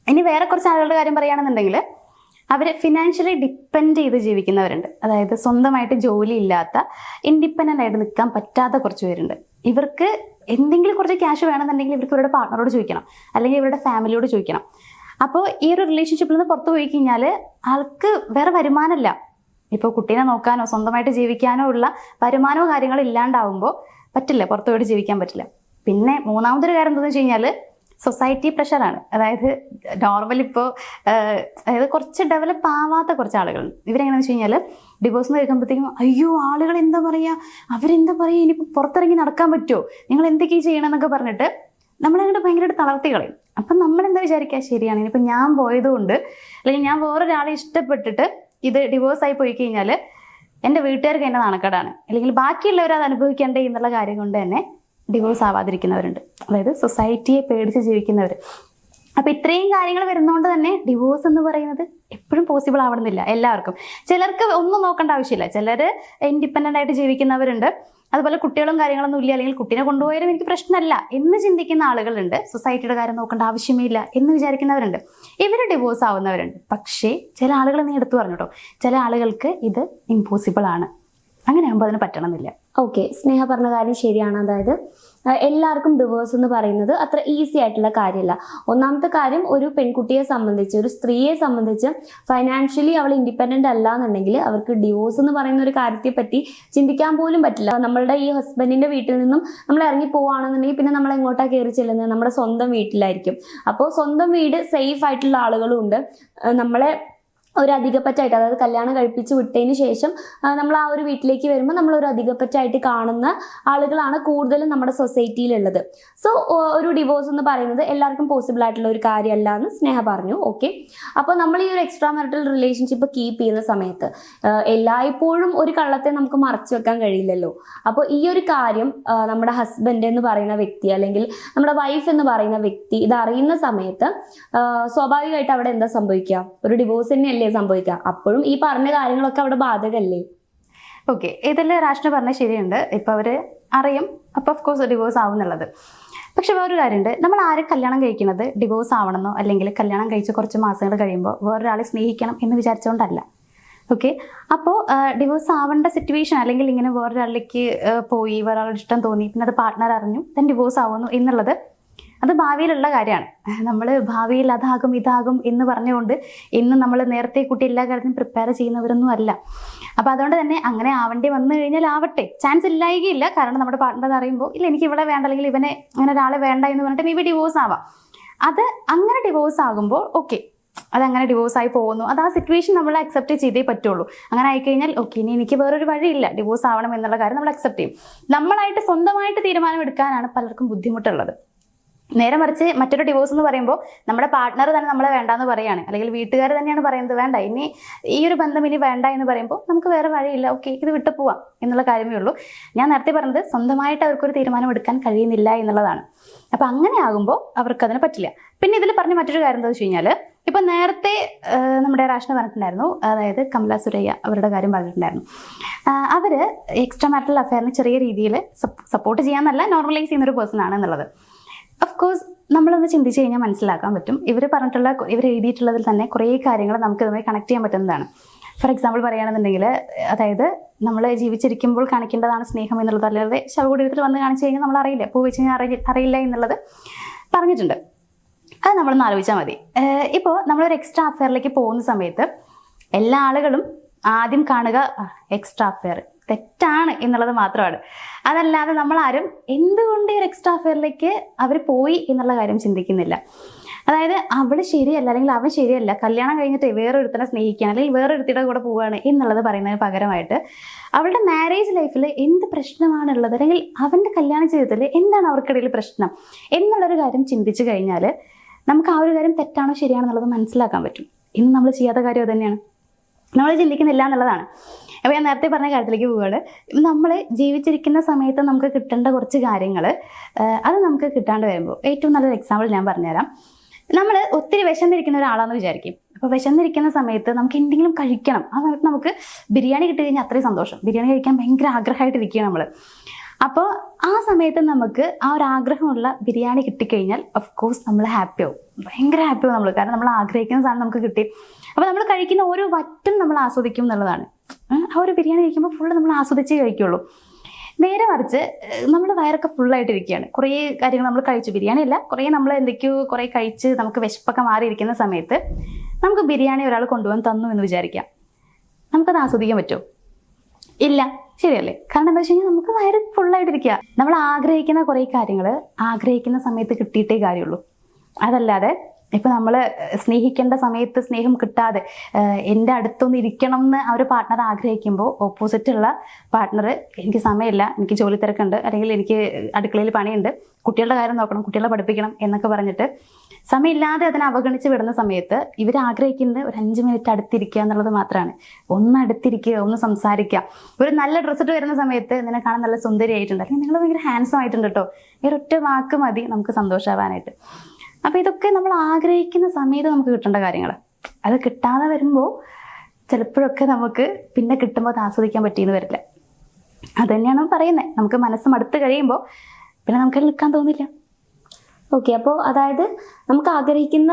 ഇനി വേറെ കുറച്ച് ആളുകളുടെ കാര്യം പറയുകയാണെന്നുണ്ടെങ്കിൽ, അവർ ഫിനാൻഷ്യലി ഡിപ്പെൻഡ് ചെയ്ത് ജീവിക്കുന്നവരുണ്ട്. അതായത് സ്വന്തമായിട്ട് ജോലി ഇല്ലാത്ത, ഇൻഡിപെൻഡൻ്റ് ആയിട്ട് നിൽക്കാൻ പറ്റാത്ത കുറച്ച് പേരുണ്ട്. ഇവർക്ക് എന്തെങ്കിലും കുറച്ച് ക്യാഷ് വേണമെന്നുണ്ടെങ്കിൽ ഇവർക്ക് ഇവരുടെ പാർട്ട്ണറോട് ചോദിക്കണം, അല്ലെങ്കിൽ ഇവരുടെ ഫാമിലിയോട് ചോദിക്കണം. അപ്പോൾ ഈ ഒരു റിലേഷൻഷിപ്പിൽ നിന്ന് പുറത്തു പോയി കഴിഞ്ഞാൽ ആൾക്ക് വേറെ വരുമാനമില്ല. ഇപ്പോൾ കുട്ടീനെ നോക്കാനോ സ്വന്തമായിട്ട് ജീവിക്കാനോ ഉള്ള വരുമാനമോ കാര്യങ്ങളോ ഇല്ലാണ്ടാവുമ്പോൾ പറ്റില്ല, പുറത്തു പോയിട്ട് ജീവിക്കാൻ പറ്റില്ല. പിന്നെ മൂന്നാമതൊരു കാര്യം എന്താണെന്ന് വെച്ച് കഴിഞ്ഞാൽ സൊസൈറ്റി പ്രഷറാണ്. അതായത് നോർമലി ഇപ്പോൾ അതായത് കുറച്ച് ഡെവലപ്പ് ആവാത്ത കുറച്ച് ആളുകളുണ്ട്. ഇവരെങ്ങനെയാണെന്ന് വെച്ച് കഴിഞ്ഞാൽ ഡിവോഴ്സ് കേൾക്കുമ്പോഴത്തേക്കും, അയ്യോ ആളുകൾ എന്താ പറയുക, അവരെന്താ പറയുക, ഇനിയിപ്പോൾ പുറത്തിറങ്ങി നടക്കാൻ പറ്റുമോ, നിങ്ങൾ എന്തൊക്കെയാണ് ചെയ്യണമെന്നൊക്കെ പറഞ്ഞിട്ട് നമ്മളങ്ങോട്ട് ഭയങ്കരമായിട്ട് തളർത്തി കളയും. അപ്പം നമ്മളെന്താ വിചാരിക്കുക, ശരിയാണ്, ഇനിയിപ്പോൾ ഞാൻ പോയതുകൊണ്ട്, അല്ലെങ്കിൽ ഞാൻ വേറൊരാളെ ഇഷ്ടപ്പെട്ടിട്ട് ഇത് ഡിവോഴ്സ് ആയി പോയി കഴിഞ്ഞാൽ എൻ്റെ വീട്ടുകാർക്ക് എൻ്റെ നാണക്കേടാണ്, അല്ലെങ്കിൽ ബാക്കിയുള്ളവർ അത് അനുഭവിക്കേണ്ടേ എന്നുള്ള കാര്യം കൊണ്ട് തന്നെ ഡിവോഴ്സ് ആവാതിരിക്കുന്നവരുണ്ട്. അതായത് സൊസൈറ്റിയെ പേടിച്ച് ജീവിക്കുന്നവർ. അപ്പോൾ ഇത്രയും കാര്യങ്ങൾ വരുന്നതുകൊണ്ട് തന്നെ ഡിവോഴ്സ് എന്ന് പറയുന്നത് എപ്പോഴും പോസിബിൾ ആവണമെന്നില്ല എല്ലാവർക്കും. ചിലർക്ക് ഒന്നും നോക്കേണ്ട ആവശ്യമില്ല. ചിലർ ഇൻഡിപെൻഡൻ്റ് ആയിട്ട് ജീവിക്കുന്നവരുണ്ട്. അതുപോലെ കുട്ടികളും കാര്യങ്ങളൊന്നും ഇല്ല, അല്ലെങ്കിൽ കുട്ടീനെ കൊണ്ടുപോയാലും എനിക്ക് പ്രശ്നമല്ല എന്ന് ചിന്തിക്കുന്ന ആളുകളുണ്ട്. സൊസൈറ്റിയുടെ കാര്യം നോക്കേണ്ട ആവശ്യമേ ഇല്ല എന്ന് വിചാരിക്കുന്നവരുണ്ട്. ഇവർ ഡിവോഴ്സ് ആവുന്നവരുണ്ട്. പക്ഷേ ചില ആളുകൾ നീ എടുത്തു പറഞ്ഞു കേട്ടോ, ചില ആളുകൾക്ക് ഇത് ഇമ്പോസിബിൾ ആണ്. അങ്ങനെ ആകുമ്പോൾ അതിന് പറ്റണമെന്നില്ല. ഓക്കെ, സ്നേഹ പറഞ്ഞ കാര്യം ശരിയാണ്. അതായത് എല്ലാവർക്കും ഡിവോഴ്സ് എന്ന് പറയുന്നത് അത്ര ഈസി ആയിട്ടുള്ള കാര്യമല്ല. ഒന്നാമത്തെ കാര്യം, ഒരു പെൺകുട്ടിയെ സംബന്ധിച്ച്, ഒരു സ്ത്രീയെ സംബന്ധിച്ച് ഫൈനാൻഷ്യലി അവൾ ഇൻഡിപെൻഡൻ്റ് അല്ല എന്നുണ്ടെങ്കിൽ അവർക്ക് ഡിവോഴ്സ് എന്ന് പറയുന്ന ഒരു കാര്യത്തെ പറ്റി ചിന്തിക്കാൻ പോലും പറ്റില്ല. നമ്മളുടെ ഈ ഹസ്ബൻഡിൻ്റെ വീട്ടിൽ നിന്നും നമ്മൾ ഇറങ്ങി പോവുകയാണെന്നുണ്ടെങ്കിൽ പിന്നെ നമ്മൾ എങ്ങോട്ടാണ് കയറി ചെല്ലുന്നത്? നമ്മുടെ സ്വന്തം വീട്ടിലായിരിക്കും. അപ്പോൾ സ്വന്തം വീട് സേഫ് ആയിട്ടുള്ള ആളുകളും ഉണ്ട്, നമ്മളെ ഒരു അധികപ്പറ്റായിട്ട്, അതായത് കല്യാണം കഴിപ്പിച്ച് വിട്ടതിന് ശേഷം നമ്മൾ ആ ഒരു വീട്ടിലേക്ക് വരുമ്പോൾ നമ്മൾ ഒരു അധികപ്പറ്റായിട്ട് കാണുന്ന ആളുകളാണ് കൂടുതലും നമ്മുടെ സൊസൈറ്റിയിലുള്ളത്. സോ ഒരു ഡിവോഴ്സ് എന്ന് പറയുന്നത് എല്ലാവർക്കും പോസിബിൾ ആയിട്ടുള്ള ഒരു കാര്യമല്ല എന്ന് സ്നേഹ പറഞ്ഞു. ഓക്കെ, അപ്പോൾ നമ്മൾ ഈ ഒരു എക്സ്ട്രാ മാരിറ്റൽ റിലേഷൻഷിപ്പ് കീപ്പ് ചെയ്യുന്ന സമയത്ത് എല്ലായ്പ്പോഴും ഒരു കള്ളത്തെ നമുക്ക് മറച്ചു വെക്കാൻ കഴിയില്ലല്ലോ. അപ്പോൾ ഈ ഒരു കാര്യം നമ്മുടെ ഹസ്ബൻഡ് എന്ന് പറയുന്ന വ്യക്തി അല്ലെങ്കിൽ നമ്മുടെ വൈഫ് എന്ന് പറയുന്ന വ്യക്തി ഇത് അറിയുന്ന സമയത്ത് സ്വാഭാവികമായിട്ട് അവിടെ എന്താ സംഭവിക്കുക? ഒരു ഡിവോഴ്സ് തന്നെയല്ലേ സംഭവിക്കുക. അപ്പോഴും ഈ പറഞ്ഞ കാര്യങ്ങളൊക്കെ അവിടെ ബാധകല്ലേ? ഓക്കെ, ഇതിൽ രാഷ്ട്രീയ പറഞ്ഞ ശരിയുണ്ട്. ഇപ്പം അവർ അറിയും, അപ്പോൾ ഓഫ് കോഴ്സ് ഡിവോഴ്സ് ആവുന്നുള്ളത്. പക്ഷെ വേറൊരു കാര്യമുണ്ട്, നമ്മൾ ആരും കല്യാണം കഴിക്കുന്നത് ഡിവോഴ്സ് ആവണമെന്നോ അല്ലെങ്കിൽ കല്യാണം കഴിച്ച് കുറച്ച് മാസങ്ങൾ കഴിയുമ്പോൾ വേറൊരാളെ സ്നേഹിക്കണം എന്ന് വിചാരിച്ചുകൊണ്ടല്ല. ഓക്കെ, അപ്പോൾ ഡിവോഴ്സ് ആവേണ്ട സിറ്റുവേഷൻ അല്ലെങ്കിൽ ഇങ്ങനെ വേറൊരാളിലേക്ക് പോയി വേറൊരാളുടെ ഇഷ്ടം തോന്നി പിന്നെ അത് പാർട്ട്ണർ അറിഞ്ഞു ദെൻ ഡിവോഴ്സ് ആവുന്നു എന്നുള്ളത് അത് ഭാവിയിലുള്ള കാര്യമാണ്. നമ്മൾ ഭാവിയിൽ അതാകും ഇതാകും എന്ന് പറഞ്ഞുകൊണ്ട് ഇന്ന് നമ്മൾ നേരത്തെ കൂട്ടി എല്ലാ കാര്യത്തിനും പ്രിപ്പയർ ചെയ്യുന്നവരൊന്നും അല്ല. അപ്പോൾ അതുകൊണ്ട് തന്നെ അങ്ങനെ ആവേണ്ടി വന്നു കഴിഞ്ഞാൽ ആവട്ടെ, ചാൻസ് ഇല്ലായികയില്ല. കാരണം നമ്മുടെ പാർട്ട്ണർ അറിയുമ്പോൾ ഇല്ല എനിക്ക് ഇവിടെ വേണ്ട അല്ലെങ്കിൽ ഇവനെ അങ്ങനെ ഒരാളെ വേണ്ട എന്ന് പറഞ്ഞിട്ട് മേ ബി ഡിവോഴ്സ് ആവാം. അത് അങ്ങനെ ഡിവോഴ്സ് ആകുമ്പോൾ ഓക്കെ, അതങ്ങനെ ഡിവോഴ്സ് ആയി പോകുന്നു, അത് ആ സിറ്റുവേഷൻ നമ്മൾ അക്സെപ്റ്റ് ചെയ്തേ പറ്റുള്ളൂ. അങ്ങനെ ആയിക്കഴിഞ്ഞാൽ ഓക്കെ ഇനി എനിക്ക് വേറൊരു വഴിയില്ല, ഡിവോഴ്സ് ആവണം എന്നുള്ള കാര്യം നമ്മൾ അക്സെപ്റ്റ് ചെയ്യും. നമ്മളായിട്ട് സ്വന്തമായിട്ട് തീരുമാനം എടുക്കാനാണ് പലർക്കും ബുദ്ധിമുട്ടുള്ളത്. നേരെ മറിച്ച് മറ്റൊരു ഡിവോഴ്സ് എന്ന് പറയുമ്പോൾ നമ്മുടെ പാർട്ട്ണർ തന്നെ നമ്മളെ വേണ്ടാന്ന് പറയാണ്, അല്ലെങ്കിൽ വീട്ടുകാർ തന്നെയാണ് പറയുന്നത് വേണ്ട ഇനി ഈ ഒരു ബന്ധം ഇനി വേണ്ട എന്ന് പറയുമ്പോൾ നമുക്ക് വേറെ വഴിയില്ല, ഓക്കെ ഇത് വിട്ടു പോവാം എന്നുള്ള കാര്യമേ ഉള്ളൂ. ഞാൻ നേരത്തെ പറഞ്ഞത് സ്വന്തമായിട്ട് അവർക്കൊരു തീരുമാനം എടുക്കാൻ കഴിയുന്നില്ല എന്നുള്ളതാണ്. അപ്പം അങ്ങനെ ആകുമ്പോൾ അവർക്കതിന് പറ്റില്ല. പിന്നെ ഇതിൽ പറഞ്ഞ മറ്റൊരു കാര്യം എന്താ വെച്ച് കഴിഞ്ഞാൽ, ഇപ്പം നേരത്തെ നമ്മുടെ രാഷ്ട്രീയ പറഞ്ഞിട്ടുണ്ടായിരുന്നു, അതായത് കമല സുരയ്യ അവരുടെ കാര്യം പറഞ്ഞിട്ടുണ്ടായിരുന്നു. അവർ എക്സ്ട്രാ മാരിറ്റൽ അഫെയറിന് ചെറിയ രീതിയിൽ സപ്പോർട്ട് ചെയ്യാന്നല്ല നോർമലൈസ് ചെയ്യുന്നൊരു പേഴ്സൺ ആണ് എന്നുള്ളത്. ഓഫ് കോഴ്സ് നമ്മളൊന്ന് ചിന്തിച്ച് കഴിഞ്ഞാൽ മനസ്സിലാക്കാൻ പറ്റും. ഇവർ എഴുതിയിട്ടുള്ളതിൽ തന്നെ കുറേ കാര്യങ്ങൾ നമുക്ക് ഇതുമായി കണക്ട് ചെയ്യാൻ പറ്റുന്നതാണ്. ഫോർ എക്സാമ്പിൾ പറയുകയാണെന്നുണ്ടെങ്കിൽ, അതായത് നമ്മൾ ജീവിച്ചിരിക്കുമ്പോൾ കാണിക്കേണ്ടതാണ് സ്നേഹം എന്നുള്ളത്, അല്ലാതെ ശവകുടീരത്തിൽ വന്ന് കാണിച്ചു കഴിഞ്ഞാൽ നമ്മൾ അറിയില്ല, പൂ വെച്ച് കഴിഞ്ഞാൽ അറിയില്ല എന്നുള്ളത് പറഞ്ഞിട്ടുണ്ട്. അത് നമ്മളൊന്ന് ആലോചിച്ചാൽ മതി. ഇപ്പോൾ നമ്മളൊരു എക്സ്ട്രാ അഫെയറിലേക്ക് പോകുന്ന സമയത്ത് എല്ലാ ആളുകളും ആദ്യം കാണുക എക്സ്ട്രാ അഫെയർ തെറ്റാണ് എന്നുള്ളത് മാത്രമാണ്. അതല്ലാതെ നമ്മളാരും എന്തുകൊണ്ട് ഈ ഒരു എക്സ്ട്രാ അഫെയറിലേക്ക് അവർ പോയി എന്നുള്ള കാര്യം ചിന്തിക്കുന്നില്ല. അതായത് അവള് ശരിയല്ല അല്ലെങ്കിൽ അവൻ ശരിയല്ല, കല്യാണം കഴിഞ്ഞിട്ട് വേറൊരുത്തനെ സ്നേഹിക്കുകയാണ് അല്ലെങ്കിൽ വേറൊരുത്തിയുടെ കൂടെ പോവുകയാണ് എന്നുള്ളത് പറയുന്നതിന് പകരമായിട്ട് അവളുടെ മാരേജ് ലൈഫിൽ എന്ത് പ്രശ്നമാണുള്ളത് അല്ലെങ്കിൽ അവൻ്റെ കല്യാണ ജീവിതത്തിൽ എന്താണ് അവർക്കിടയിൽ പ്രശ്നം എന്നുള്ളൊരു കാര്യം ചിന്തിച്ചു കഴിഞ്ഞാൽ നമുക്ക് ആ ഒരു കാര്യം തെറ്റാണോ ശരിയാണോ എന്നുള്ളത് മനസ്സിലാക്കാൻ പറ്റും. ഇന്ന് നമ്മൾ ചെയ്യാത്ത കാര്യം അത് തന്നെയാണ്, നമ്മൾ ചിന്തിക്കുന്നില്ല എന്നുള്ളതാണ്. അപ്പോൾ ഞാൻ നേരത്തെ പറഞ്ഞ കാര്യത്തിലേക്ക് പോവുകയാണ്. നമ്മൾ ജീവിച്ചിരിക്കുന്ന സമയത്ത് നമുക്ക് കിട്ടേണ്ട കുറച്ച് കാര്യങ്ങൾ അത് നമുക്ക് കിട്ടാണ്ട് വരുമ്പോൾ ഏറ്റവും നല്ലൊരു എക്സാമ്പിൾ ഞാൻ പറഞ്ഞുതരാം. നമ്മൾ ഒത്തിരി വിശന്നിരിക്കുന്ന ഒരാളാണെന്ന് വിചാരിക്കും. അപ്പോൾ വിശന്നിരിക്കുന്ന സമയത്ത് നമുക്ക് എന്തെങ്കിലും കഴിക്കണം. ആ സമയത്ത് നമുക്ക് ബിരിയാണി കിട്ടി കഴിഞ്ഞാൽ അത്രയും സന്തോഷം, ബിരിയാണി കഴിക്കാൻ ഭയങ്കര ആഗ്രഹമായിട്ടിരിക്കുകയാണ് നമ്മൾ. അപ്പോൾ ആ സമയത്ത് നമുക്ക് ആ ഒരു ആഗ്രഹമുള്ള ബിരിയാണി കിട്ടിക്കഴിഞ്ഞാൽ ഓഫ് കോഴ്സ് നമ്മൾ ഹാപ്പി ആവും, ഭയങ്കര ഹാപ്പി ആവും നമ്മൾ. കാരണം നമ്മൾ ആഗ്രഹിക്കുന്ന സാധനം നമുക്ക് കിട്ടി. അപ്പോൾ നമ്മൾ കഴിക്കുന്ന ഓരോ വറ്റും നമ്മൾ ആസ്വദിക്കും എന്നുള്ളതാണ്. ആ ഒരു ബിരിയാണി കഴിക്കുമ്പോൾ ഫുള്ള് നമ്മൾ ആസ്വദിച്ചേ കഴിക്കുള്ളൂ. നേരെ മറിച്ച് നമ്മുടെ വയറൊക്കെ ഫുള്ളായിട്ടിരിക്കുകയാണ്, കുറേ കാര്യങ്ങൾ നമ്മൾ കഴിച്ചു, ബിരിയാണി അല്ല കുറേ നമ്മൾ എന്തൊക്കെയോ കുറേ കഴിച്ച് നമുക്ക് വിശപ്പൊക്കെ മാറിയിരിക്കുന്ന സമയത്ത് നമുക്ക് ബിരിയാണി ഒരാൾ കൊണ്ടുവന്ന് തന്നു എന്ന് വിചാരിക്കാം, നമുക്കത് ആസ്വദിക്കാൻ പറ്റുമോ? ഇല്ല, ശരിയല്ലേ? കാരണം എന്താ വെച്ച് കഴിഞ്ഞാൽ നമുക്ക് വയറ് ഫുള്ളായിട്ടിരിക്കുക. നമ്മൾ ആഗ്രഹിക്കുന്ന കുറേ കാര്യങ്ങൾ ആഗ്രഹിക്കുന്ന സമയത്ത് കിട്ടിയിട്ടേ കാര്യമുള്ളൂ. അതല്ലാതെ ഇപ്പം നമ്മൾ സ്നേഹിക്കേണ്ട സമയത്ത് സ്നേഹം കിട്ടാതെ എൻ്റെ അടുത്തൊന്ന് ഇരിക്കണം എന്ന് ആ ഒരു പാർട്ട്ണർ ആഗ്രഹിക്കുമ്പോൾ ഓപ്പോസിറ്റുള്ള പാർട്ട്ണർ എനിക്ക് സമയമില്ല, എനിക്ക് ജോലി തിരക്കുണ്ട്, അല്ലെങ്കിൽ എനിക്ക് അടുക്കളയിൽ പണിയുണ്ട്, കുട്ടികളുടെ കാര്യം നോക്കണം, കുട്ടികളെ പഠിപ്പിക്കണം എന്നൊക്കെ പറഞ്ഞിട്ട് സമയമില്ലാതെ അതിനെ അവഗണിച്ച് വിടുന്ന സമയത്ത് ഇവർ ആഗ്രഹിക്കുന്നത് ഒരു 5 മിനിറ്റ് അടുത്തിരിക്കുക എന്നുള്ളത് മാത്രമാണ്. ഒന്ന് അടുത്തിരിക്കുക, ഒന്ന് സംസാരിക്കുക. ഒരു നല്ല ഡ്രസ്സ് ഇട്ട് വരുന്ന സമയത്ത് നിന്നെ കാണാൻ നല്ല സുന്ദരിയായിട്ടുണ്ട്, അല്ലെങ്കിൽ നിങ്ങൾ ഭയങ്കര ഹാൻസം ആയിട്ടുണ്ട് കേട്ടോ, ഈ ഒരൊറ്റ വാക്ക് മതി നമുക്ക് സന്തോഷമാവാനായിട്ട്. അപ്പോൾ ഇതൊക്കെ നമ്മൾ ആഗ്രഹിക്കുന്ന സമയത്ത് നമുക്ക് കിട്ടേണ്ട കാര്യങ്ങൾ. അത് കിട്ടാതെ വരുമ്പോൾ ചിലപ്പോഴൊക്കെ നമുക്ക് പിന്നെ കിട്ടുമ്പോൾ അത് ആസ്വദിക്കാൻ പറ്റിയെന്ന് വരില്ല. അത് തന്നെയാണ് പറയുന്നത്. നമുക്ക് മനസ്സ് മടുത്ത് കഴിയുമ്പോൾ പിന്നെ നമുക്ക് നിൽക്കാൻ തോന്നില്ല. ഓക്കെ, അപ്പോൾ അതായത് നമുക്ക് ആഗ്രഹിക്കുന്ന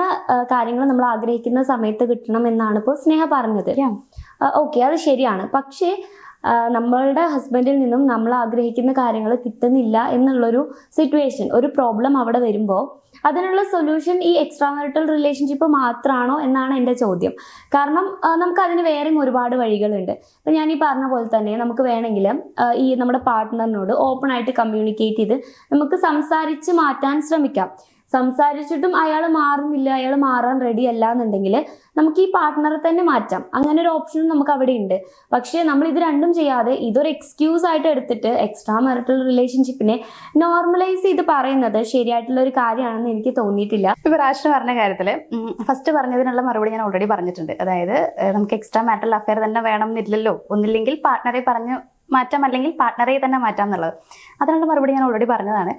കാര്യങ്ങൾ നമ്മൾ ആഗ്രഹിക്കുന്ന സമയത്ത് കിട്ടണം എന്നാണ് ഇപ്പോൾ സ്നേഹ പറഞ്ഞത്. ഓക്കെ, അത് ശരിയാണ്. പക്ഷേ നമ്മളുടെ ഹസ്ബൻഡിൽ നിന്നും നമ്മൾ ആഗ്രഹിക്കുന്ന കാര്യങ്ങൾ കിട്ടുന്നില്ല എന്നുള്ളൊരു സിറ്റുവേഷൻ, ഒരു പ്രോബ്ലം അവിടെ വരുമ്പോൾ അതിനുള്ള സൊല്യൂഷൻ ഈ എക്സ്ട്രാ മാരിറ്റൽ റിലേഷൻഷിപ്പ് മാത്രമാണോ എന്നാണ് എൻ്റെ ചോദ്യം. കാരണം നമുക്ക് അതിന് വേറെയും ഒരുപാട് വഴികളുണ്ട്. ഇപ്പം ഞാൻ ഈ പറഞ്ഞ പോലെ തന്നെ നമുക്ക് വേണമെങ്കിൽ ഈ നമ്മുടെ പാർട്ട്ണറിനോട് ഓപ്പൺ ആയിട്ട് കമ്മ്യൂണിക്കേറ്റ് ചെയ്ത് നമുക്ക് സംസാരിച്ച് മാറ്റാൻ ശ്രമിക്കാം. സംസാരിച്ചിട്ടും അയാൾ മാറുന്നില്ല, അയാൾ മാറാൻ റെഡി അല്ല എന്നുണ്ടെങ്കിൽ നമുക്ക് ഈ പാർട്ട്ണറെ തന്നെ മാറ്റാം. അങ്ങനെ ഒരു ഓപ്ഷൻ നമുക്ക് അവിടെ ഉണ്ട്. പക്ഷേ നമ്മൾ ഇത് രണ്ടും ചെയ്യാതെ ഇതൊരു എക്സ്ക്യൂസ് ആയിട്ട് എടുത്തിട്ട് എക്സ്ട്രാ മാരിറ്റൽ റിലേഷൻഷിപ്പിനെ നോർമലൈസ് ചെയ്ത് പറയുന്നത് ശരിയായിട്ടുള്ള ഒരു കാര്യമാണെന്ന് എനിക്ക് തോന്നിയിട്ടില്ല. ഇപ്പൊ രാഷ്ട്രീയ പറഞ്ഞ കാര്യത്തില് ഫസ്റ്റ് പറഞ്ഞതിനുള്ള മറുപടി ഞാൻ ഓൾറെഡി പറഞ്ഞിട്ടുണ്ട്. അതായത് നമുക്ക് എക്സ്ട്രാ മാരിറ്റൽ അഫെയർ തന്നെ വേണം എന്നില്ലല്ലോ, ഒന്നില്ലെങ്കിൽ പാർട്ട്ണറെ പറഞ്ഞു മാറ്റാം, അല്ലെങ്കിൽ പാർട്ട്ണറെ തന്നെ മാറ്റാം എന്നുള്ളത്. അതിനുള്ള മറുപടി ഞാൻ ഓൾറെഡി പറഞ്ഞതാണ്.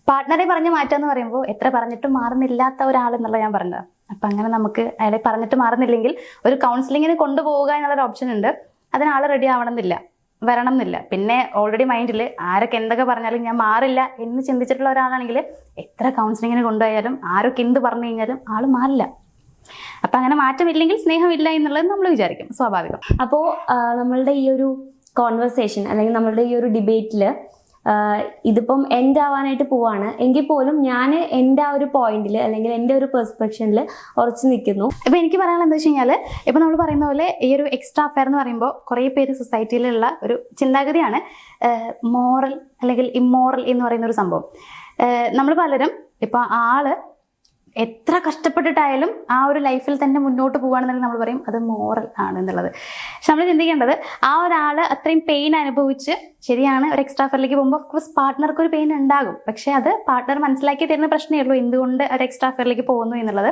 പാർട്ട്ണറെ പറഞ്ഞ് മാറ്റാം എന്ന് പറയുമ്പോൾ എത്ര പറഞ്ഞിട്ടും മാറുന്നില്ലാത്ത ഒരാൾ എന്നുള്ള ഞാൻ പറഞ്ഞത്. അപ്പം അങ്ങനെ നമുക്ക് അയാളെ പറഞ്ഞിട്ട് മാറുന്നില്ലെങ്കിൽ ഒരു കൗൺസിലിങ്ങിന് കൊണ്ടുപോവുക എന്നുള്ളൊരു ഓപ്ഷൻ ഉണ്ട്. അതിനാൾ റെഡി ആവണമെന്നില്ല, വരണം എന്നില്ല. പിന്നെ ഓൾറെഡി മൈൻഡിൽ ആരൊക്കെ എന്തൊക്കെ പറഞ്ഞാലും ഞാൻ മാറില്ല എന്ന് ചിന്തിച്ചിട്ടുള്ള ഒരാളാണെങ്കിൽ എത്ര കൗൺസിലിങ്ങിന് കൊണ്ടുപോയാലും ആരൊക്കെ എന്ത് പറഞ്ഞു കഴിഞ്ഞാലും ആൾ മാറില്ല. അപ്പം അങ്ങനെ മാറ്റമില്ലെങ്കിൽ സ്നേഹമില്ല എന്നുള്ളത് നമ്മൾ വിചാരിക്കും, സ്വാഭാവികം. അപ്പോൾ നമ്മളുടെ ഈ ഒരു കോൺവെർസേഷൻ അല്ലെങ്കിൽ നമ്മളുടെ ഈ ഒരു ഡിബേറ്റിൽ ഇതിപ്പം എൻഡ് ആവാനായിട്ട് പോവാണ് എങ്കിൽ പോലും ഞാൻ എൻ്റെ ആ ഒരു പോയിന്റിൽ അല്ലെങ്കിൽ എൻ്റെ ഒരു പെർസ്പെക്ഷനിൽ ഉറച്ചു നിൽക്കുന്നു. ഇപ്പം എനിക്ക് പറയാനുള്ളത് എന്താ വെച്ച് കഴിഞ്ഞാൽ, ഇപ്പം നമ്മൾ പറയുന്ന പോലെ ഈ ഒരു എക്സ്ട്രാ അഫെയർ എന്ന് പറയുമ്പോൾ കുറേ പേര് സൊസൈറ്റിയിലുള്ള ഒരു ചിന്താഗതിയാണ് മോറൽ അല്ലെങ്കിൽ ഇമ്മോറൽ എന്ന് പറയുന്ന ഒരു സംഭവം. നമ്മൾ പലരും ഇപ്പം ആള് എത്ര കഷ്ടപ്പെട്ടിട്ടായാലും ആ ഒരു ലൈഫിൽ തന്നെ മുന്നോട്ട് പോകുകയാണെന്നുണ്ടെങ്കിൽ നമ്മൾ പറയും അത് മോറൽ ആണ് എന്നുള്ളത്. പക്ഷെ നമ്മൾ ചിന്തിക്കേണ്ടത് ആ ഒരാൾ അത്രയും പെയിൻ അനുഭവിച്ച്, ശരിയാണ്, ഒരു എക്സ്ട്രാ അഫെയറിലേക്ക് പോകുമ്പോൾ ഓഫ്കോഴ്സ് പാർട്ട്ണർക്ക് ഒരു പെയിൻ ഉണ്ടാകും. പക്ഷെ അത് പാർട്ട്ണർ മനസ്സിലാക്കി തരുന്ന പ്രശ്നമേ ഉള്ളൂ എന്തുകൊണ്ട് ഒരു എക്സ്ട്രാ അഫെയറിലേക്ക് പോകുന്നു എന്നുള്ളത്.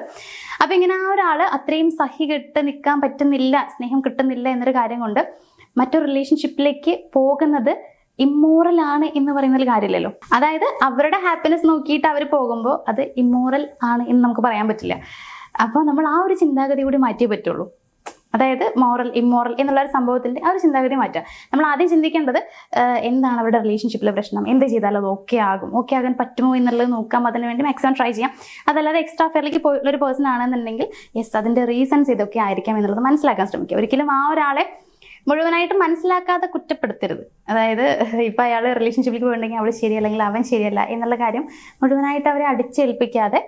അപ്പം ഇങ്ങനെ ആ ഒരാൾ അത്രയും സഹികെട്ട് നിൽക്കാൻ പറ്റുന്നില്ല, സ്നേഹം കിട്ടുന്നില്ല എന്നൊരു കാര്യം കൊണ്ട് മറ്റൊരു റിലേഷൻഷിപ്പിലേക്ക് പോകുന്നത് ഇമ്മോറൽ ആണ് എന്ന് പറയുന്നൊരു കാര്യമില്ലല്ലോ. അതായത് അവരുടെ ഹാപ്പിനെസ് നോക്കിയിട്ട് അവർ പോകുമ്പോൾ അത് ഇമ്മോറൽ ആണ് എന്ന് നമുക്ക് പറയാൻ പറ്റില്ല. അപ്പോൾ നമ്മൾ ആ ഒരു ചിന്താഗതി കൂടി മാറ്റിയേ പറ്റുള്ളൂ. അതായത് മോറൽ ഇമ്മോറൽ എന്നുള്ള ഒരു സംഭവത്തിൻ്റെ ആ ഒരു ചിന്താഗതി മാറ്റുക. നമ്മൾ ആദ്യം ചിന്തിക്കേണ്ടത് എന്താണ് അവരുടെ റിലേഷൻഷിപ്പിലെ പ്രശ്നം, എന്ത് ചെയ്താലും അത് ഓക്കെ ആകാൻ പറ്റുമോ എന്നുള്ളത് നോക്കാം, അതിന് വേണ്ടി മാക്സിമം ട്രൈ ചെയ്യാം. അതല്ലാതെ എക്സ്ട്രാ അഫെയറിലേക്ക് പോയിട്ടുള്ളൊരു പേഴ്സൺ ആണെന്നുണ്ടെങ്കിൽ യെസ് അതിൻ്റെ റീസൺസ് ഇതൊക്കെ ആയിരിക്കാം എന്നുള്ളത് മനസ്സിലാക്കാൻ ശ്രമിക്കുക. ഒരിക്കലും ആ ഒരാളെ മുഴുവനായിട്ട് മനസ്സിലാക്കാതെ കുറ്റപ്പെടുത്തരുത്. അതായത് ഇപ്പം അയാൾ റിലേഷൻഷിപ്പിലേക്ക് പോയിട്ടുണ്ടെങ്കിൽ അവൾ ശരിയല്ലെങ്കിൽ അവൻ ശരിയല്ല എന്നുള്ള കാര്യം മുഴുവനായിട്ട് അവരെ അടിച്ചേൽപ്പിക്കാതെ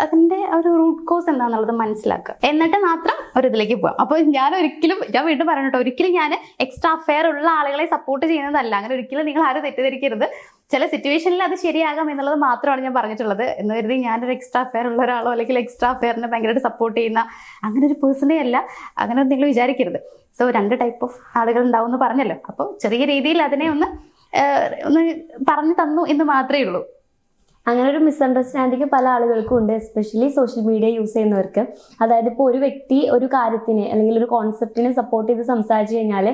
അതിൻ്റെ ഒരു റൂട്ട് കോസ് എന്താണെന്നുള്ളത് മനസ്സിലാക്കുക, എന്നിട്ട് മാത്രം ഒരിതിലേക്ക് പോകാം. അപ്പോൾ ഞാൻ വീണ്ടും പറയണട്ടോ, ഒരിക്കലും ഞാൻ എക്സ്ട്രാ അഫെയർ ഉള്ള ആളുകളെ സപ്പോർട്ട് ചെയ്യുന്നതല്ല. അങ്ങനെ ഒരിക്കലും നിങ്ങൾ ആരും തെറ്റിദ്ധരിക്കരുത്. ചില സിറ്റുവേഷനിൽ അത് ശരിയാകാം എന്നുള്ളത് മാത്രമാണ് ഞാൻ പറഞ്ഞിട്ടുള്ളത്. എന്ന് കരുതി ഞാനൊരു എക്സ്ട്രാ അഫെയർ ഉള്ള ഒരാളോ അല്ലെങ്കിൽ എക്സ്ട്രാ അഫെയറിനെ ഭയങ്കരമായിട്ട് സപ്പോർട്ട് ചെയ്യുന്ന അങ്ങനെ ഒരു പേഴ്സണേ അല്ല. അങ്ങനെ നിങ്ങൾ വിചാരിക്കരുത്. സോ 2 ടൈപ്പ് ഓഫ് ആളുകൾ ഉണ്ടാവും എന്ന് പറഞ്ഞല്ലോ. അപ്പോൾ ചെറിയ രീതിയിൽ അതിനെ ഒന്ന് പറഞ്ഞു തന്നു എന്ന് മാത്രമേ ഉള്ളൂ. അങ്ങനെ ഒരു മിസ്അണ്ടർസ്റ്റാൻഡിങ് പല ആളുകൾക്കും ഉണ്ട്, എസ്പെഷ്യലി സോഷ്യൽ മീഡിയ യൂസ് ചെയ്യുന്നവർക്ക്. അതായത് ഇപ്പോൾ ഒരു വ്യക്തി ഒരു കാര്യത്തിനെ അല്ലെങ്കിൽ ഒരു കോൺസെപ്റ്റിനെ സപ്പോർട്ട് ചെയ്ത് സംസാരിച്ചു കഴിഞ്ഞാൽ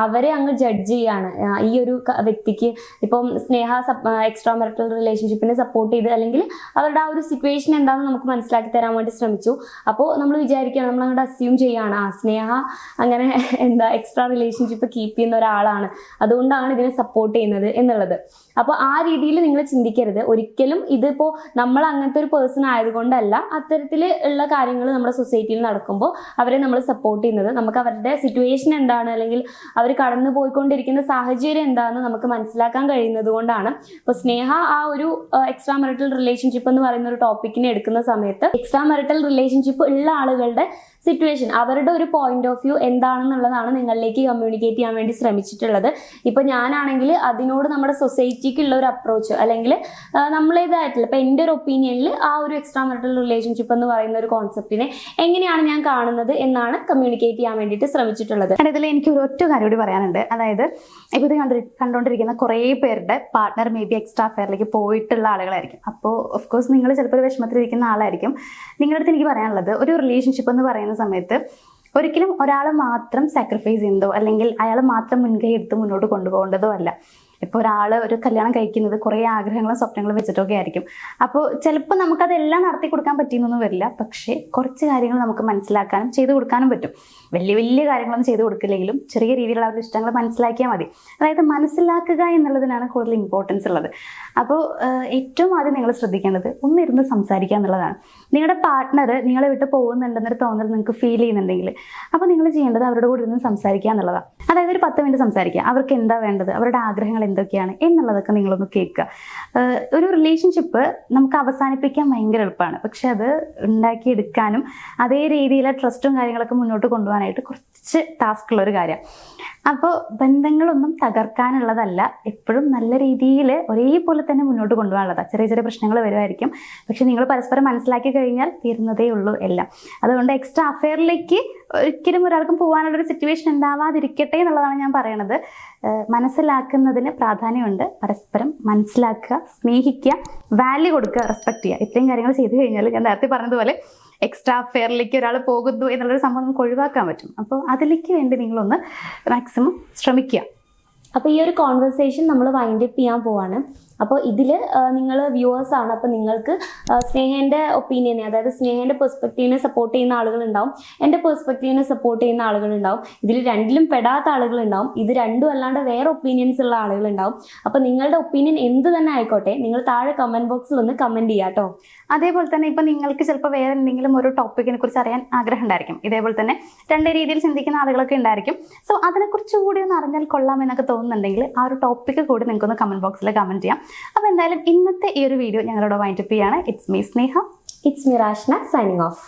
അവരെ അങ്ങ് ജഡ്ജ് ചെയ്യാണ്. ഈ ഒരു വ്യക്തിക്ക് ഇപ്പം സ്നേഹ എക്സ്ട്രാ മാരിറ്റൽ റിലേഷൻഷിപ്പിനെ സപ്പോർട്ട് ചെയ്ത് അല്ലെങ്കിൽ അവരുടെ ആ ഒരു സിറ്റുവേഷൻ എന്താണെന്ന് നമുക്ക് മനസ്സിലാക്കി തരാൻ വേണ്ടി ശ്രമിച്ചു. അപ്പോൾ നമ്മൾ വിചാരിക്കുകയാണ്, നമ്മൾ അങ്ങോട്ട് അസ്യൂം ചെയ്യുകയാണ് സ്നേഹ അങ്ങനെ എക്സ്ട്രാ റിലേഷൻഷിപ്പ് കീപ്പ് ചെയ്യുന്ന ഒരാളാണ്, അതുകൊണ്ടാണ് ഇതിനെ സപ്പോർട്ട് ചെയ്യുന്നത് എന്നുള്ളത്. അപ്പോൾ ആ രീതിയിൽ നിങ്ങൾ ചിന്തിക്കരുത് ഒരിക്കലും. ഇതിപ്പോൾ നമ്മൾ അങ്ങനത്തെ ഒരു പേഴ്സൺ ആയതുകൊണ്ടല്ല, അത്തരത്തിൽ ഉള്ള കാര്യങ്ങൾ നമ്മുടെ സൊസൈറ്റിയിൽ നടക്കുമ്പോൾ അവരെ നമ്മൾ സപ്പോർട്ട് ചെയ്യുന്നത് നമുക്ക് അവരുടെ സിറ്റുവേഷൻ എന്താണ് അല്ലെങ്കിൽ അവർ കടന്നു പോയിക്കൊണ്ടിരിക്കുന്ന സാഹചര്യം എന്താണെന്ന് നമുക്ക് മനസ്സിലാക്കാൻ കഴിയുന്നത് കൊണ്ടാണ്. ഇപ്പോൾ സ്നേഹ ആ ഒരു എക്സ്ട്രാ മാരിറ്റൽ റിലേഷൻഷിപ്പ് എന്ന് പറയുന്ന ഒരു ടോപ്പിക്കിനെ എടുക്കുന്ന സമയത്ത് എക്സ്ട്രാ മാരിറ്റൽ റിലേഷൻഷിപ്പ് ഉള്ള ആളുകളുടെ സിറ്റുവേഷൻ, അവരുടെ ഒരു പോയിന്റ് ഓഫ് വ്യൂ എന്താണെന്നുള്ളതാണ് നിങ്ങളിലേക്ക് കമ്മ്യൂണിക്കേറ്റ് ചെയ്യാൻ വേണ്ടി ശ്രമിച്ചിട്ടുള്ളത്. ഇപ്പം ഞാനാണെങ്കിൽ അതിനോട് നമ്മുടെ സൊസൈറ്റിക്കുള്ള ഒരു അപ്രോച്ച് അല്ലെങ്കിൽ നമ്മളേതായിട്ടുള്ള ഇപ്പം എൻ്റെ ഒരു ഒപ്പീനിയനിൽ ആ ഒരു എക്സ്ട്രാ മാരിറ്റൽ റിലേഷൻഷിപ്പ് എന്ന് പറയുന്ന ഒരു കോൺസെപ്റ്റിനെ എങ്ങനെയാണ് ഞാൻ കാണുന്നത് എന്നാണ് കമ്മ്യൂണിക്കേറ്റ് ചെയ്യാൻ വേണ്ടിയിട്ട് ശ്രമിച്ചിട്ടുള്ളത്. ഇതിൽ എനിക്ക് ഒരു ഒറ്റ കാര്യം കൂടി പറയാനുണ്ട്. അതായത് ഇപ്പോൾ ഇത് കണ്ടുകൊണ്ടിരിക്കുന്ന കുറേ പേരുടെ പാർട്ട്ണർ മേ ബി എക്സ്ട്രാ അഫെയറിലേക്ക് പോയിട്ടുള്ള ആളുകളായിരിക്കും. അപ്പോൾ ഓഫ് കോഴ്സ് നിങ്ങൾ ചിലപ്പോൾ ഒരു വിഷമത്തിലിരിക്കുന്ന ആളായിരിക്കും. നിങ്ങളുടെ അടുത്ത് എനിക്ക് പറയാനുള്ളത്, ഒരു റിലേഷൻഷിപ്പ് എന്ന് പറയുന്ന സമയത്ത് ഒരിക്കലും ഒരാൾ മാത്രം സാക്രിഫൈസ് ചെയ്യുന്നതോ അല്ലെങ്കിൽ അയാൾ മാത്രം മുൻകൈ എടുത്ത് മുന്നോട്ട് കൊണ്ടുപോകേണ്ടതോ അല്ല. ഇപ്പോൾ ഒരാൾ ഒരു കല്യാണം കഴിക്കുന്നത് കുറേ ആഗ്രഹങ്ങളും സ്വപ്നങ്ങളും വെച്ചിട്ടൊക്കെ ആയിരിക്കും. അപ്പോൾ ചിലപ്പോൾ നമുക്കതെല്ലാം നടത്തി കൊടുക്കാൻ പറ്റിയെന്നൊന്നും വരില്ല. പക്ഷേ കുറച്ച് കാര്യങ്ങൾ നമുക്ക് മനസ്സിലാക്കാനും ചെയ്തു കൊടുക്കാനും പറ്റും. വലിയ വലിയ കാര്യങ്ങളൊന്നും ചെയ്തു കൊടുക്കില്ലെങ്കിലും ചെറിയ രീതിയിലുള്ള അവരുടെ ഇഷ്ടങ്ങൾ മനസ്സിലാക്കിയാൽ മതി. അതായത് മനസ്സിലാക്കുക എന്നുള്ളതിനാണ് കൂടുതൽ ഇമ്പോർട്ടൻസ് ഉള്ളത്. അപ്പോൾ ഏറ്റവും ആദ്യം നിങ്ങൾ ശ്രദ്ധിക്കേണ്ടത് ഒന്നിരുന്ന് സംസാരിക്കുക എന്നുള്ളതാണ്. നിങ്ങളുടെ പാർട്ട്ണർ നിങ്ങളെ വിട്ട് പോകുന്നുണ്ടെന്നൊരു തോന്നൽ നിങ്ങൾക്ക് ഫീൽ ചെയ്യുന്നുണ്ടെങ്കിൽ അപ്പോൾ നിങ്ങൾ ചെയ്യേണ്ടത് അവരുടെ കൂടെ ഇരുന്ന് സംസാരിക്കുക എന്നുള്ളതാണ്. അതായത് ഒരു 10 മിനിറ്റ് സംസാരിക്കുക. അവർക്ക് എന്താ വേണ്ടത്, അവരുടെ ആഗ്രഹങ്ങൾ എന്തൊക്കെയാണ് എന്നുള്ളതൊക്കെ നിങ്ങളൊന്ന് കേൾക്കുക. ഒരു റിലേഷൻഷിപ്പ് നമുക്ക് അവസാനിപ്പിക്കാൻ ഭയങ്കര എളുപ്പമാണ്. പക്ഷെ അത് ഉണ്ടാക്കിയെടുക്കാനും അതേ രീതിയിലെ ട്രസ്റ്റും കാര്യങ്ങളൊക്കെ മുന്നോട്ട് കൊണ്ടുപോകാനായിട്ട് കുറച്ച് ടാസ്ക് ഉള്ളൊരു കാര്യമാണ്. അപ്പോൾ ബന്ധങ്ങളൊന്നും തകർക്കാനുള്ളതല്ല, എപ്പോഴും നല്ല രീതിയിൽ ഒരേപോലെ തന്നെ മുന്നോട്ട് കൊണ്ടുപോകാനുള്ളതാണ്. ചെറിയ ചെറിയ പ്രശ്നങ്ങൾ വരുമായിരിക്കും, പക്ഷെ നിങ്ങൾ പരസ്പരം മനസ്സിലാക്കി കഴിഞ്ഞാൽ തീരുന്നതേ ഉള്ളൂ എല്ലാം. അതുകൊണ്ട് എക്സ്ട്രാ അഫെയറിലേക്ക് ഒരിക്കലും ഒരാൾക്കും പോകാനുള്ളൊരു സിറ്റുവേഷൻ ഉണ്ടാവാതിരിക്കട്ടെ എന്നുള്ളതാണ് ഞാൻ പറയണത്. മനസ്സിലാക്കുന്നതിന് പ്രാധാന്യമുണ്ട്. പരസ്പരം മനസ്സിലാക്കുക, സ്നേഹിക്കുക, വാല്യൂ കൊടുക്കുക, റെസ്പെക്ട് ചെയ്യുക. ഇത്രയും കാര്യങ്ങൾ ചെയ്തു കഴിഞ്ഞാൽ ഞാൻ നേരത്തെ പറഞ്ഞതുപോലെ എക്സ്ട്രാ അഫെയറിലേക്ക് ഒരാൾ പോകുന്നു എന്നുള്ളൊരു സംഭവം നമുക്ക് ഒഴിവാക്കാൻ പറ്റും. അപ്പോൾ അതിലേക്ക് വേണ്ടി നിങ്ങളൊന്ന് മാക്സിമം ശ്രമിക്കുക. അപ്പോൾ ഈ ഒരു കോൺവെർസേഷൻ നമ്മൾ വൈൻഡ് അപ്പ് ചെയ്യാൻ പോവാണ്. അപ്പോൾ ഇതിൽ നിങ്ങൾ വ്യൂവേഴ്സ് ആണ്. അപ്പോൾ നിങ്ങൾക്ക് സ്നേഹേൻ്റെ ഒപ്പീനിയനെ, അതായത് സ്നേഹേൻ്റെ പെർസ്പെക്റ്റീവിനെ സപ്പോർട്ട് ചെയ്യുന്ന ആളുകളുണ്ടാവും, എൻ്റെ പെർസ്പെക്റ്റീവിനെ സപ്പോർട്ട് ചെയ്യുന്ന ആളുകളുണ്ടാവും, ഇതിൽ രണ്ടിലും പെടാത്ത ആളുകളുണ്ടാവും, ഇത് രണ്ടും അല്ലാണ്ട് വേറെ ഒപ്പീനിയൻസ് ഉള്ള ആളുകളുണ്ടാവും. അപ്പോൾ നിങ്ങളുടെ ഒപ്പീനിയൻ എന്ത് തന്നെ ആയിക്കോട്ടെ, നിങ്ങൾ താഴെ കമൻറ്റ് ബോക്സിൽ ഒന്ന് കമൻറ്റ് ചെയ്യാം കേട്ടോ. അതേപോലെ തന്നെ ഇപ്പം നിങ്ങൾക്ക് ചിലപ്പോൾ വേറെ എന്തെങ്കിലും ഒരു ടോപ്പിക്കിനെ കുറിച്ച് അറിയാൻ ആഗ്രഹം ഉണ്ടായിരിക്കും. ഇതേപോലെ തന്നെ രണ്ട് രീതിയിൽ ചിന്തിക്കുന്ന ആളുകളൊക്കെ ഉണ്ടായിരിക്കും. സോ അതിനെക്കുറിച്ച് കൂടി ഒന്ന് അറിഞ്ഞാൽ കൊള്ളാം എന്നൊക്കെ തോന്നുന്നുണ്ടെങ്കിൽ ആ ഒരു ടോപ്പിക്ക് കൂടി നിങ്ങൾക്കൊന്ന് കമൻറ്റ് ബോക്സിൽ കമൻറ്റ് ചെയ്യാം. അപ്പോൾ എന്തായാലും ഇന്നത്തെ ഈ ഒരു വീഡിയോ ഞങ്ങളോട് വൈൻഡ് അപ്പ് ചെയ്യാണ്. It's me Sneha. It's me Rashna, signing of.